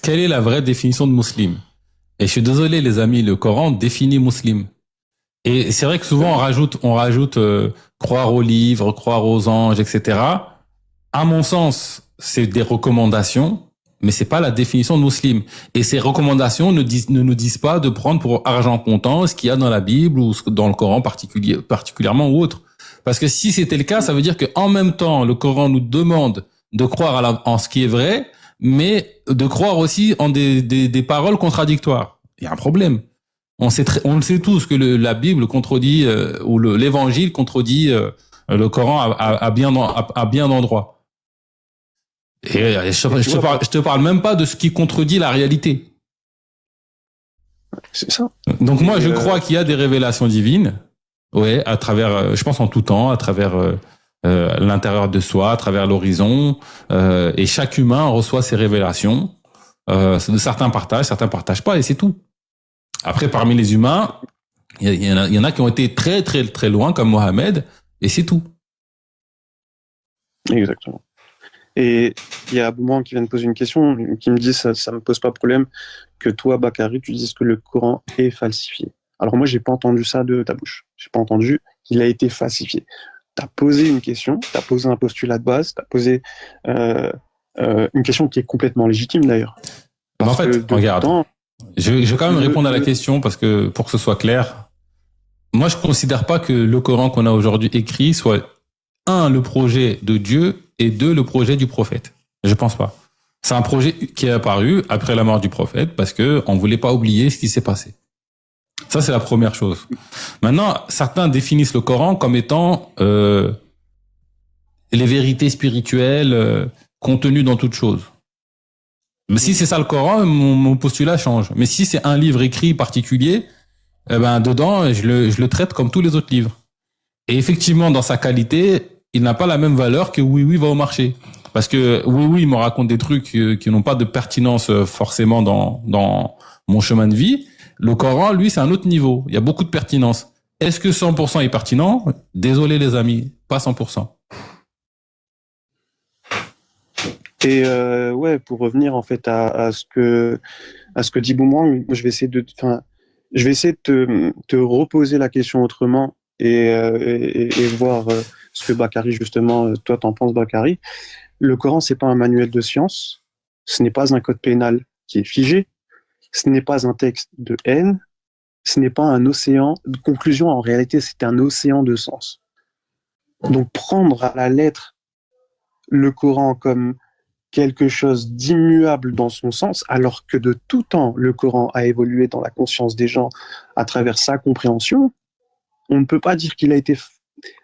quelle est la vraie définition de musulman? Et je suis désolé, les amis, le Coran définit musulman. Et c'est vrai que souvent on rajoute croire aux livres, croire aux anges, etc. À mon sens, c'est des recommandations, mais c'est pas la définition de musulman. Et ces recommandations ne nous disent pas de prendre pour argent comptant ce qu'il y a dans la Bible ou dans le Coran particulièrement ou autre. Parce que si c'était le cas, ça veut dire que en même temps, le Coran nous demande de croire en ce qui est vrai, mais de croire aussi en des paroles contradictoires. Il y a un problème. On le sait tous que la Bible contredit ou l'Évangile contredit le Coran à bien d'endroits. Et je te parle même pas de ce qui contredit la réalité. C'est ça. Donc moi, je crois qu'il y a des révélations divines, ouais, à travers, je pense en tout temps, à travers l'intérieur de soi, à travers l'horizon, et chaque humain reçoit ces révélations. Certains partagent pas, et c'est tout. Après, parmi les humains, il y en a qui ont été très très très loin, comme Mohamed, et c'est tout. Exactement. Et il y a Boomerang qui vient de poser une question, qui me dit ça me pose pas de problème que toi, Bakary, tu dises que le Coran est falsifié. Alors moi, j'ai pas entendu ça de ta bouche. J'ai pas entendu qu'il a été falsifié. T'as posé une question, t'as posé un postulat de base, t'as posé une question qui est complètement légitime d'ailleurs. En fait, regarde, je vais quand même répondre à la question parce que pour que ce soit clair, moi je considère pas que le Coran qu'on a aujourd'hui écrit soit le projet de Dieu et 2 le projet du prophète. Je pense pas. C'est un projet qui est apparu après la mort du prophète parce que on voulait pas oublier ce qui s'est passé. Ça, c'est la première chose. Maintenant, certains définissent le Coran comme étant les vérités spirituelles contenues dans toute chose. Mais si c'est ça le Coran, mon postulat change. Mais si c'est un livre écrit particulier, dedans, je le traite comme tous les autres livres. Et effectivement, dans sa qualité, il n'a pas la même valeur que Oui va au marché. Parce que Oui il me raconte des trucs qui n'ont pas de pertinence forcément dans mon chemin de vie. Le Coran, lui, c'est un autre niveau. Il y a beaucoup de pertinence. Est-ce que 100% est pertinent? Désolé les amis, pas 100%. Et pour revenir en fait à ce que dit Boomerang, je vais essayer de te reposer la question autrement et voir ce que Bakary justement, toi t'en penses Bakary. Le Coran, c'est pas un manuel de science, ce n'est pas un code pénal qui est figé, ce n'est pas un texte de haine, ce n'est pas un océan de conclusion, en réalité c'est un océan de sens. Donc prendre à la lettre le Coran comme quelque chose d'immuable dans son sens, alors que de tout temps le Coran a évolué dans la conscience des gens à travers sa compréhension, on ne peut pas dire qu'il a été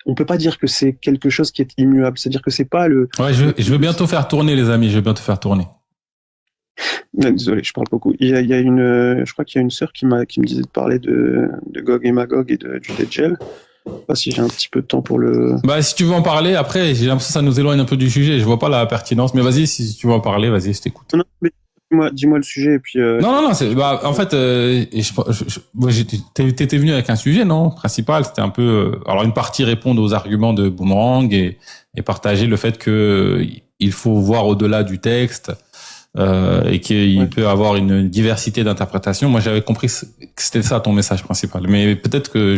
on peut pas dire que c'est quelque chose qui est immuable. C'est-à-dire que c'est pas le. Ouais, je veux bientôt faire tourner, les amis. Je vais bientôt faire tourner. Désolé, je parle beaucoup. Il y a une, je crois qu'il y a une sœur qui me disait de parler de Gog et Magog et du Dajjal. Je sais pas si j'ai un petit peu de temps pour le. Bah, si tu veux en parler, après, j'ai l'impression que ça nous éloigne un peu du sujet. Je vois pas la pertinence, mais vas-y, si tu veux en parler, vas-y, je t'écoute. Non, mais dis-moi le sujet et puis. Non, c'est, bah, en fait, t'étais venu avec un sujet, non? Principal, c'était un peu, alors une partie répondre aux arguments de Boomerang et partager le fait que il faut voir au-delà du texte, et qu'il peut avoir une diversité d'interprétations. Moi, j'avais compris que c'était ça ton message principal, mais peut-être que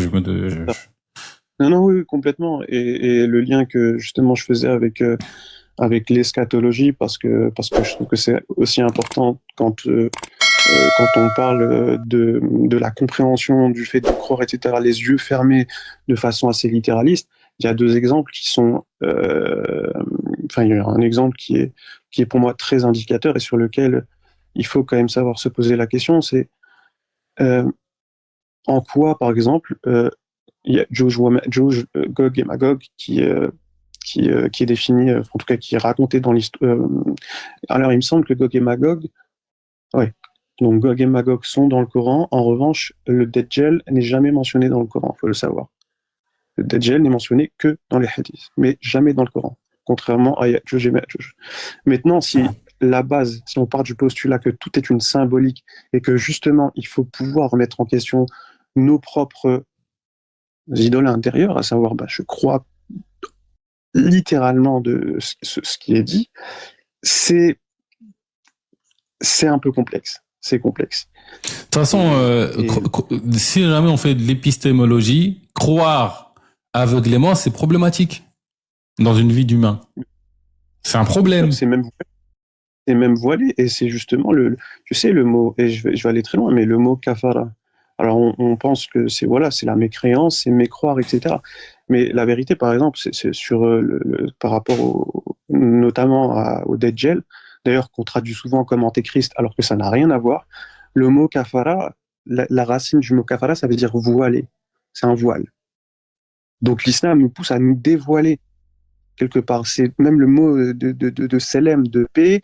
Non, oui, complètement. Et le lien que justement je faisais avec l'eschatologie, parce que je trouve que c'est aussi important quand on parle de la compréhension du fait de croire, etc., les yeux fermés de façon assez littéraliste. Il y a deux exemples qui sont, il y a un exemple qui est pour moi très indicateur et sur lequel il faut quand même savoir se poser la question, c'est en quoi, par exemple, il y a Gog et Magog qui est défini, en tout cas qui est raconté dans l'histoire. Alors il me semble que Gog et Magog, ouais. Donc Gog et Magog sont dans le Coran. En revanche, le Dajjal n'est jamais mentionné dans le Coran, faut le savoir. Le Dajjal n'est mentionné que dans les hadiths, mais jamais dans le Coran, contrairement à Ya'juj et Ma'juj. Maintenant, si on part du postulat que tout est une symbolique et que justement il faut pouvoir remettre en question nos propres idoles intérieures, à savoir, je crois littéralement de ce qui est dit, c'est un peu complexe. C'est complexe. De toute façon, si jamais on fait de l'épistémologie, croire aveuglément, c'est problématique dans une vie d'humain. C'est un problème. C'est même voilé, et c'est justement le mot, et je vais aller très loin, mais le mot kafara. Alors on pense que c'est la mécréance, c'est mécroire, etc. Mais la vérité, par exemple, c'est sur par rapport notamment au Dajjal, d'ailleurs qu'on traduit souvent comme antéchrist, alors que ça n'a rien à voir. Le mot kafara, la racine du mot kafara, ça veut dire voiler. C'est un voile. Donc l'islam nous pousse à nous dévoiler quelque part. C'est même le mot de selem, de paix,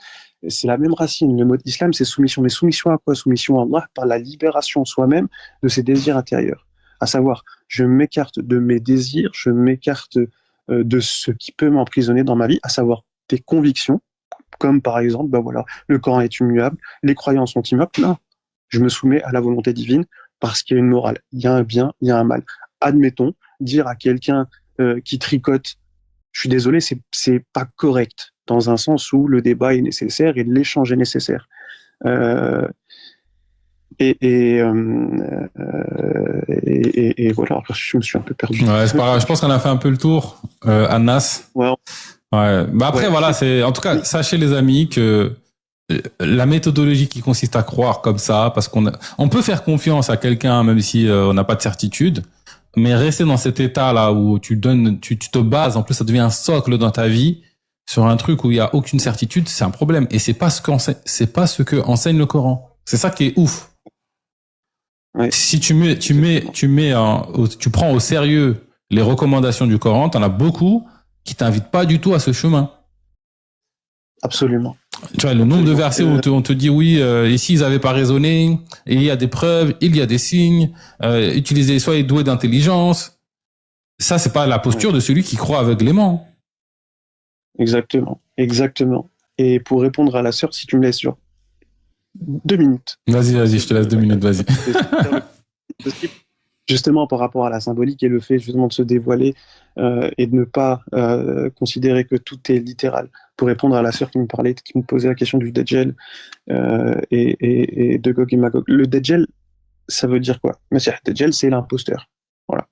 c'est la même racine. Le mot d'islam, c'est soumission. Mais soumission à quoi? Soumission à Allah par la libération soi-même de ses désirs intérieurs. À savoir, je m'écarte de mes désirs, je m'écarte de ce qui peut m'emprisonner dans ma vie, à savoir des convictions, comme par exemple, le Coran est immuable, les croyances sont immuables. Non, je me soumets à la volonté divine parce qu'il y a une morale. Il y a un bien, il y a un mal. Admettons, dire à quelqu'un qui tricote, je suis désolé, c'est pas correct, dans un sens où le débat est nécessaire et l'échange est nécessaire. Et voilà, je me suis un peu perdu. Ouais, c'est pas grave. Je pense qu'on a fait un peu le tour, Anas. Ouais. Ouais. Bah après, voilà, c'est, en tout cas, sachez les amis que la méthodologie qui consiste à croire comme ça, parce on peut faire confiance à quelqu'un même si on n'a pas de certitude, mais rester dans cet état-là où tu te bases, en plus ça devient un socle dans ta vie, sur un truc où il y a aucune certitude, c'est un problème. Et c'est pas ce que enseigne le Coran. C'est ça qui est ouf. Ouais. Si tu prends au sérieux les recommandations du Coran, t'en as beaucoup qui t'invitent pas du tout à ce chemin. Absolument. Tu vois, le nombre de versets où on te dit oui, ici ils avaient pas raisonné, et il y a des preuves, il y a des signes, soyez doués d'intelligence. Ça, c'est pas la posture de celui qui croit aveuglément. Exactement. Et pour répondre à la sœur, si tu me laisses 2 minutes. Vas-y, je te laisse 2 minutes, vas-y. Justement, par rapport à la symbolique et le fait justement de se dévoiler et de ne pas considérer que tout est littéral. Pour répondre à la sœur qui me posait la question du Dajjal et de Gog et Magog. Le Dajjal, ça veut dire quoi? Monsieur Dajjal, c'est l'imposteur. Voilà.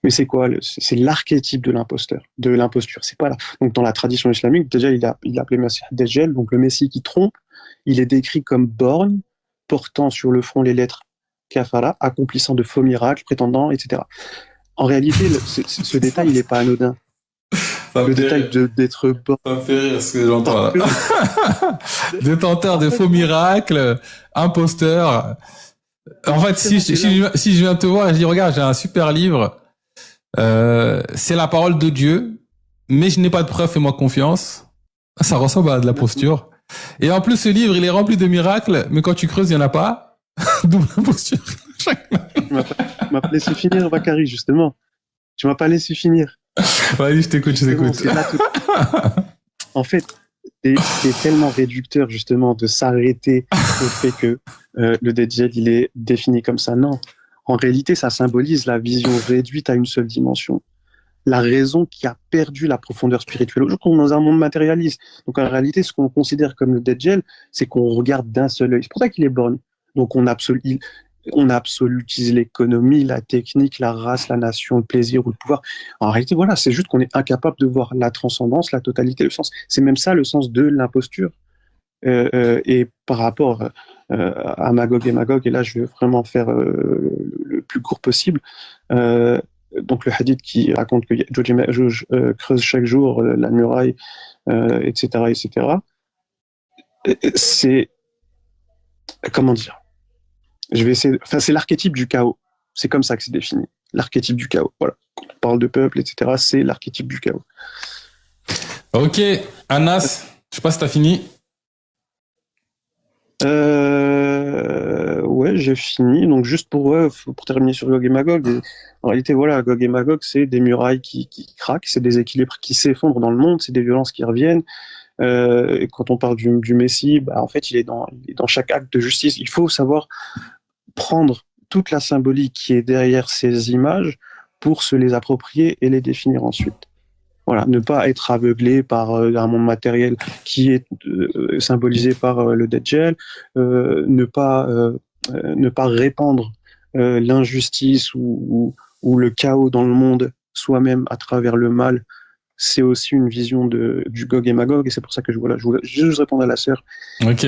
Mais c'est quoi? C'est l'archétype de l'imposteur, de l'imposture. C'est pas là. Donc dans la tradition islamique, Dajjal, il a appelé Monsieur Dajjal, donc le Messie qui trompe. Il est décrit comme borgne, portant sur le front les lettres Kafara, accomplissant de faux miracles, prétendant, etc. En réalité, ce détail, il n'est pas anodin. Le détail d'être borgne. Ça me fait rire ce que j'entends là. Détenteur de faux miracles, imposteur. En fait, si je viens te voir et je dis, regarde, j'ai un super livre, C'est la parole de Dieu, mais je n'ai pas de preuve, fais-moi confiance. Ça ressemble à de la posture. Et en plus, ce livre, il est rempli de miracles, mais quand tu creuses, il n'y en a pas. Double posture. Tu m'as pas laissé finir, Bakary, justement. Tu m'as pas laissé finir. Vas-y, je t'écoute. En fait, c'est tellement réducteur, justement, de s'arrêter au fait que le Dajjal, il est défini comme ça. Non. En réalité, ça symbolise la vision réduite à une seule dimension. La raison qui a perdu la profondeur spirituelle. Aujourd'hui, on est dans un monde matérialiste. Donc, en réalité, ce qu'on considère comme le Dajjal, c'est qu'on regarde d'un seul œil. C'est pour ça qu'il est borné. Donc, on absolutise l'économie, la technique, la race, la nation, le plaisir ou le pouvoir. En réalité, voilà, c'est juste qu'on est incapable de voir la transcendance, la totalité, le sens. C'est même ça le sens de l'imposture. Et par rapport à Magog et Magog, et là, je vais vraiment faire le plus court possible. Donc le hadith qui raconte que Ya'juj et Ma'juj creusent chaque jour la muraille, etc., etc. C'est comment dire? Je vais essayer. Enfin, c'est l'archétype du chaos. C'est comme ça que c'est défini. L'archétype du chaos. Voilà. Quand on parle de peuple, etc., c'est l'archétype du chaos. Ok, Anas, je sais pas si t'as fini. Ouais, j'ai fini. Donc juste pour terminer sur Gog et Magog, en réalité, voilà, Gog et Magog, c'est des murailles qui craquent, c'est des équilibres qui s'effondrent dans le monde, c'est des violences qui reviennent. Et quand on parle du Messie, bah, en fait, il est dans chaque acte de justice. Il faut savoir prendre toute la symbolique qui est derrière ces images pour se les approprier et les définir ensuite. Voilà, ne pas être aveuglé par un monde matériel qui est symbolisé par le Dajjal, ne pas répandre l'injustice ou le chaos dans le monde soi-même à travers le mal. C'est aussi une vision du Gog et Magog, et c'est pour ça que je voulais juste répondre à la sœur. Ok.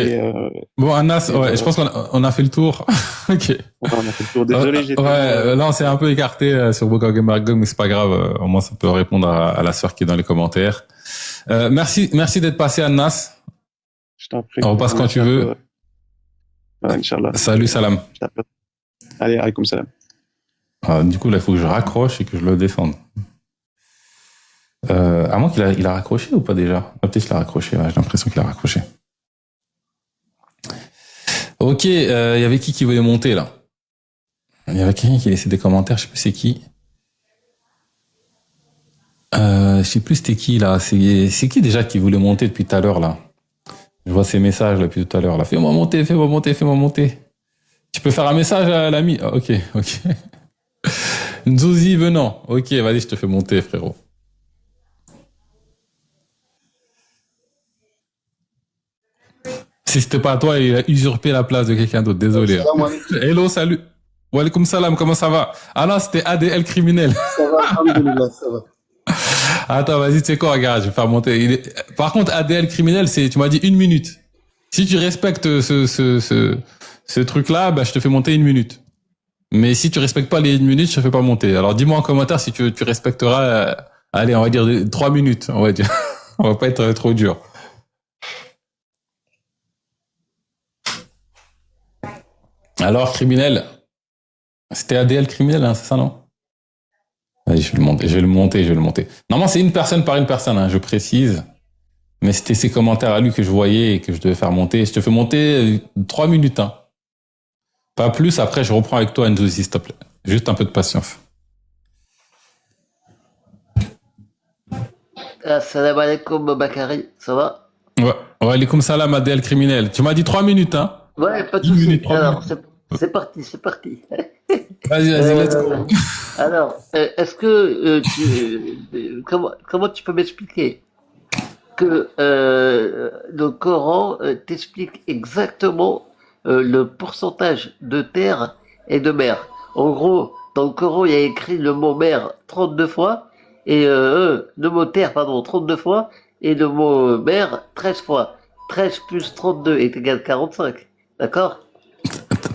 Bon, Anas, je pense qu'on a fait le tour. Ok. Ouais, on a fait le tour. Désolé, j'ai là, on s'est un peu écarté sur Gog et Magog, mais c'est pas grave. Au moins, ça peut répondre à la sœur qui est dans les commentaires. Merci d'être passé, Anas. Je t'en prie. On repasse quand tu veux. Ouais, Inch'Allah. Salut, salam. Allez, alaykoum salam. Du coup, là, il faut que je raccroche et que je le défende. À moins qu'il a raccroché ou pas déjà? Peut-être qu'il a raccroché, ouais, j'ai l'impression qu'il a raccroché. Ok, il y avait qui voulait monter là? Il y avait quelqu'un qui laissait des commentaires, je sais plus c'est qui. Je sais plus c'était qui là. C'est qui déjà qui voulait monter depuis tout à l'heure là? Je vois ces messages là depuis tout à l'heure là. Fais-moi monter. Tu peux faire un message à l'ami? Ah, ok. Nzouzi venant. Ok, vas-y, je te fais monter, frérot. Si c'était pas toi, il a usurpé la place de quelqu'un d'autre. Désolé. Hello, salut. Wa alaykoum salam, comment ça va? Ah non, c'était ADL criminel. Ça va, alhamdoulilah, ça va. Attends, vas-y, tu sais quoi, regarde, je vais faire monter. Par contre, ADL criminel, tu m'as dit 1 minute. Si tu respectes ce truc-là, bah, je te fais monter 1 minute. Mais si tu respectes pas les 1 minute, je te fais pas monter. Alors, dis-moi en commentaire si tu respecteras, allez, on va dire 3 minutes, on va dire. On va pas être trop dur. Alors, criminel. C'était ADL criminel, hein, c'est ça, non? Allez, je vais le monter. Normalement, c'est une personne par une personne, hein, je précise. Mais c'était ses commentaires à lui que je voyais et que je devais faire monter. Je te fais monter 3 minutes, hein. Pas plus, après je reprends avec toi, Nzouzi, s'il te plaît. Juste un peu de patience. Assalamu alaikum, Bakary, ça va? Ouais, wa alaykoum salam, ADL criminel. Tu m'as dit 3 minutes, hein? Ouais, pas de soucis. Alors, c'est parti. Vas-y, let's go. Alors, est-ce que comment tu peux m'expliquer que le Coran t'explique exactement le pourcentage de terre et de mer? En gros, dans le Coran, il y a écrit le mot mer 32 fois, et le mot terre, 32 fois, et le mot mer 13 fois. 13 plus 32 est égal à 45. D'accord?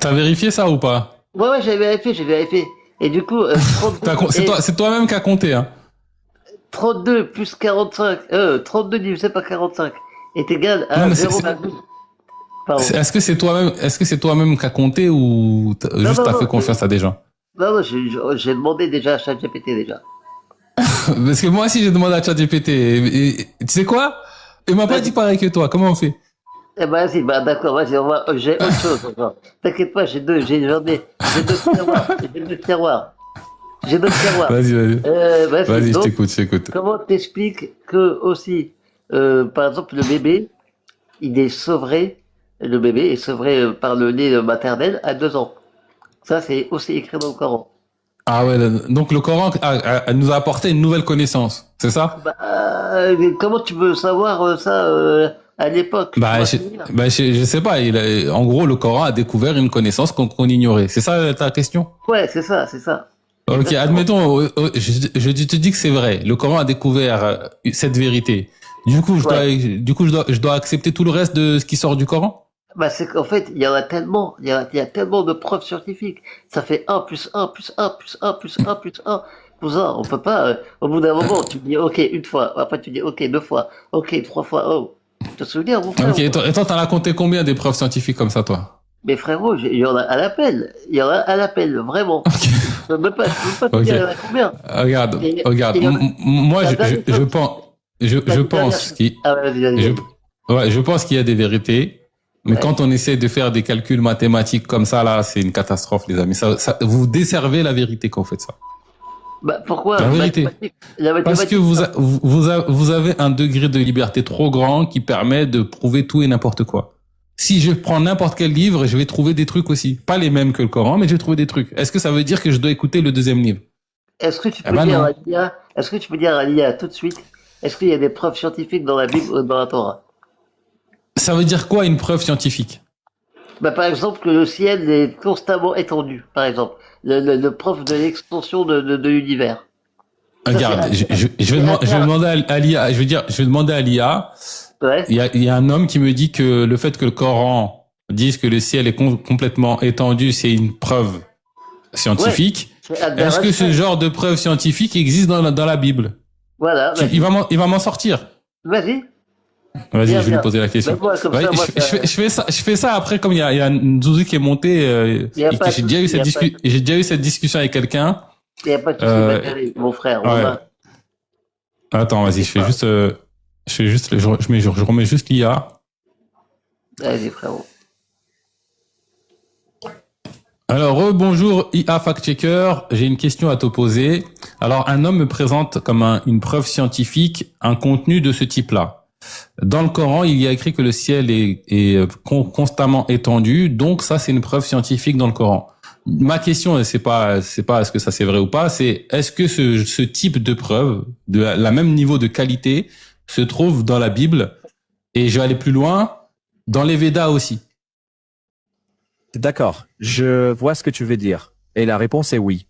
T'as vérifié ça ou pas? Ouais, j'ai vérifié. Et du coup, 32, c'est toi-même qui as compté, hein? 32 plus 45, 32 divisé par 45 est égal à 0,12. Est-ce que c'est toi-même qui as compté ou juste t'as fait confiance à des gens? Non, j'ai demandé déjà à ChatGPT déjà. Parce que moi aussi, j'ai demandé à ChatGPT. Et tu sais quoi? Il m'a pas dit pareil que toi. Comment on fait? Eh ben, vas-y, bah, d'accord, vas-y, j'ai autre chose encore. T'inquiète pas, j'ai deux tiroirs, j'ai deux tiroirs. J'ai deux tiroirs. Vas-y, vas-y. Vas-y, je donc, t'écoute. comment t'expliques que aussi, par exemple, le bébé est sevré par le lait maternel à 2 ans. Ça, c'est aussi écrit dans le Coran. Ah ouais, donc le Coran nous a apporté une nouvelle connaissance, c'est ça? Bah, comment tu veux savoir ça à l'époque? Je sais pas. En gros, le Coran a découvert une connaissance qu'on ignorait. C'est ça ta question? Ouais, c'est ça, c'est ça. Ok, Exactement. admettons, je te dis que c'est vrai. Le Coran a découvert cette vérité. Du coup, je dois accepter tout le reste de ce qui sort du Coran? Bah, c'est qu'en fait, il y en a tellement, il y a tellement de preuves scientifiques. Ça fait 1 plus 1 plus 1 plus 1 plus 1 plus 1. Cousin, on peut pas, au bout d'un moment, tu dis, ok, une fois. Après, tu dis, ok, 2 fois. Ok, 3 fois. Oh. Tu te souviens, mon frère? Ok, et toi, t'en as compté combien des preuves scientifiques comme ça, toi? Mais frérot, il y en a à l'appel. Il y en a à l'appel, vraiment. Je peux même pas te dire il y en a combien. Regarde. Moi, je pense je pense qu'il y a des vérités. Mais quand on essaie de faire des calculs mathématiques comme ça, là, c'est une catastrophe, les amis. Vous desservez la vérité quand vous faites ça. Bah, pourquoi? La vérité. Parce que vous avez un degré de liberté trop grand qui permet de prouver tout et n'importe quoi. Si je prends n'importe quel livre, je vais trouver des trucs aussi. Pas les mêmes que le Coran, mais je vais trouver des trucs. Est-ce que ça veut dire que je dois écouter le deuxième livre? Est-ce que tu peux dire à l'IA tout de suite, est-ce qu'il y a des preuves scientifiques dans la Bible ou dans la Torah? Ça veut dire quoi une preuve scientifique? Bah, par exemple, que le ciel est constamment étendu, par exemple. Le preuve de l'extension de l'univers. Regarde, je vais demander à l'IA, je vais demander à l'IA. Ouais. Il y a un homme qui me dit que le fait que le Coran dise que le ciel est complètement étendu, c'est une preuve scientifique. Ouais. Est-ce que ce genre de preuve scientifique existe dans la Bible? Voilà. Il va m'en sortir. Vas-y. Vas-y, je vais lui poser la question. Je fais ça après, comme il y a Nzouzi qui est monté, j'ai déjà eu cette discussion avec quelqu'un. Il n'y a pas de souci, mon frère. Ouais. Attends, vas-y, je remets juste l'IA. Vas-y, frérot. Alors, bonjour IA fact-checker, j'ai une question à te poser. Alors, un homme me présente comme une preuve scientifique un contenu de ce type-là. Dans le Coran, il y a écrit que le ciel est constamment étendu, donc ça c'est une preuve scientifique dans le Coran. Ma question, c'est pas est-ce que ça c'est vrai ou pas, c'est est-ce que ce type de preuve de la même niveau de qualité se trouve dans la Bible, et je vais aller plus loin, dans les Védas aussi. D'accord, je vois ce que tu veux dire. Et la réponse est oui.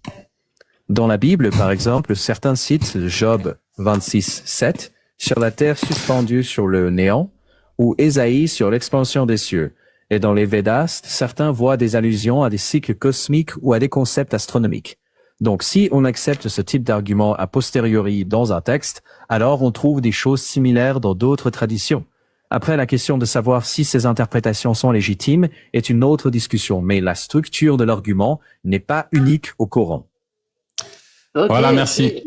Dans la Bible, par exemple, certains citent Job 26:7 sur la terre suspendue sur le néant, ou Ésaïe sur l'expansion des cieux. Et dans les Védas, certains voient des allusions à des cycles cosmiques ou à des concepts astronomiques. Donc si on accepte ce type d'argument a posteriori dans un texte, alors on trouve des choses similaires dans d'autres traditions. Après, la question de savoir si ces interprétations sont légitimes est une autre discussion, mais la structure de l'argument n'est pas unique au Coran. Okay. Voilà, merci.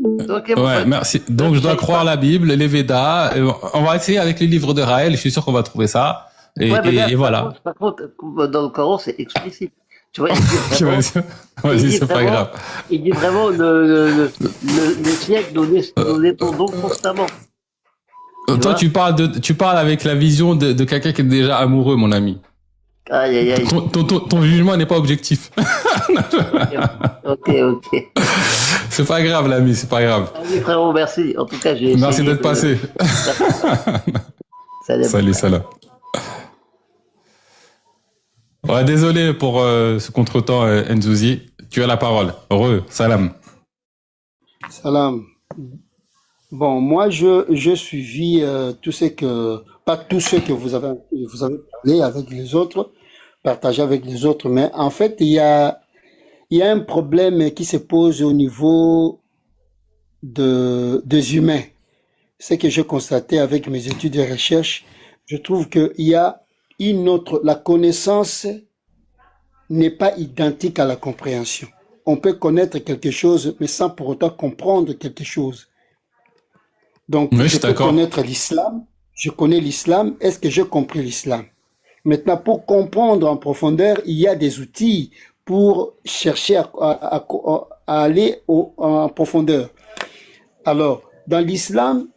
Ouais, merci. Donc, je dois croire la Bible, les Védas. On va essayer avec les livres de Raël. Je suis sûr qu'on va trouver ça. Et voilà. Par contre, dans le Coran, c'est explicite. Tu vois, vas-y, c'est pas grave. Il dit vraiment le siècle, nous étendons constamment. Toi, tu parles avec la vision de quelqu'un qui est déjà amoureux, mon ami. Aïe, aïe, aïe. Ton jugement n'est pas objectif. Ok. C'est pas grave, l'ami, c'est pas grave. Allez, frérot, merci. En tout cas, merci d'être passé. Salut. Ouais, désolé pour ce contretemps, Nzouzi. Tu as la parole. Salam. Salam. Bon, moi, je suivis pas tout ce que vous avez parlé avec les autres, partagé avec les autres, mais en fait, il y a un problème qui se pose au niveau des humains. Ce que j'ai constaté avec mes études de recherche, je trouve qu'il y a la connaissance n'est pas identique à la compréhension. On peut connaître quelque chose, mais sans pour autant comprendre quelque chose. Donc, Oui, je je suis peux d'accord. connaître l'islam, je connais l'islam, est-ce que j'ai compris l'islam? Maintenant, pour comprendre en profondeur, il y a des outils pour chercher à aller en profondeur. Alors, dans l'islam,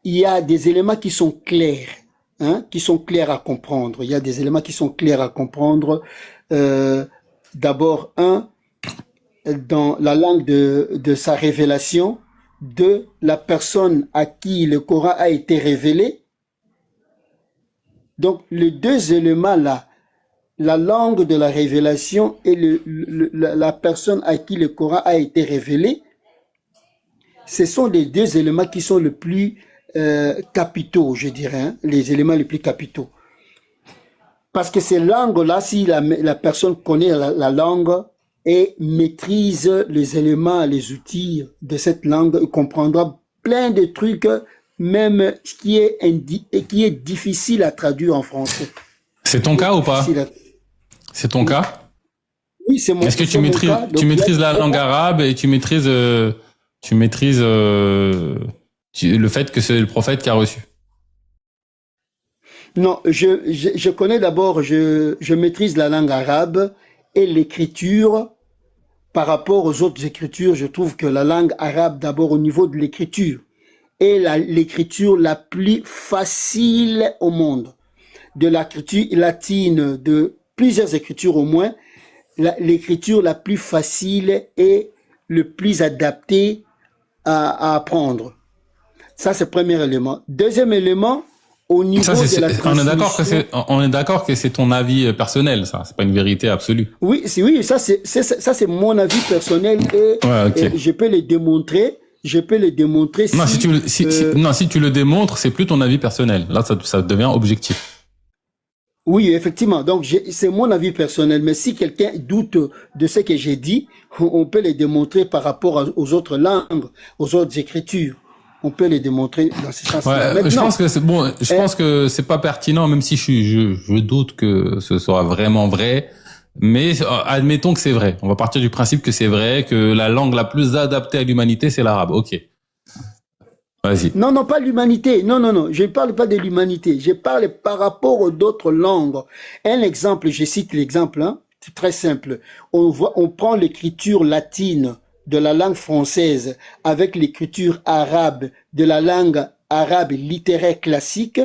il y a des éléments qui sont clairs, hein, qui sont clairs à comprendre. Il y a des éléments qui sont clairs à comprendre. D'abord, dans la langue de sa révélation. Deux, la personne à qui le Coran a été révélé. Donc, les deux éléments-là, la langue de la révélation et la personne à qui le Coran a été révélé, ce sont les deux éléments qui sont les plus capitaux, je dirais, hein, les éléments les plus capitaux. Parce que ces langues-là, si la personne connaît la langue et maîtrise les éléments, les outils de cette langue, il comprendra plein de trucs, même qui est difficile à traduire en français. C'est ton cas ou pas? C'est ton cas? Oui, c'est mon cas. Est-ce que tu maîtrises la langue arabe et tu maîtrises le fait que c'est le prophète qui a reçu? Non, je connais d'abord, je maîtrise la langue arabe et l'écriture. Par rapport aux autres écritures, je trouve que la langue arabe, d'abord au niveau de l'écriture, est l'écriture la plus facile au monde. De l'écriture latine, de plusieurs écritures au moins, l'écriture la plus facile et le plus adaptée à apprendre. Ça, c'est le premier élément. Deuxième élément, au niveau de la transmission... On est d'accord que c'est ton avis personnel, ça. C'est pas une vérité absolue. Oui, ça c'est mon avis personnel et, et je peux le démontrer. Je peux le démontrer. Non, si tu le démontres, c'est plus ton avis personnel. Là, ça devient objectif. Oui, effectivement. Donc, c'est mon avis personnel. Mais si quelqu'un doute de ce que j'ai dit, on peut le démontrer par rapport aux autres langues, aux autres écritures. On peut les démontrer dans ce sens-là. Ouais, je pense que c'est bon. Je pense que c'est pas pertinent, même si je doute que ce soit vraiment vrai. Mais admettons que c'est vrai. On va partir du principe que c'est vrai, que la langue la plus adaptée à l'humanité, c'est l'arabe. Ok. Vas-y. Non, pas l'humanité. Non. Je ne parle pas de l'humanité. Je parle par rapport aux d'autres langues. Un exemple, je cite l'exemple. Hein, c'est très simple. On prend l'écriture latine de la langue française avec l'écriture arabe de la langue arabe littéraire classique,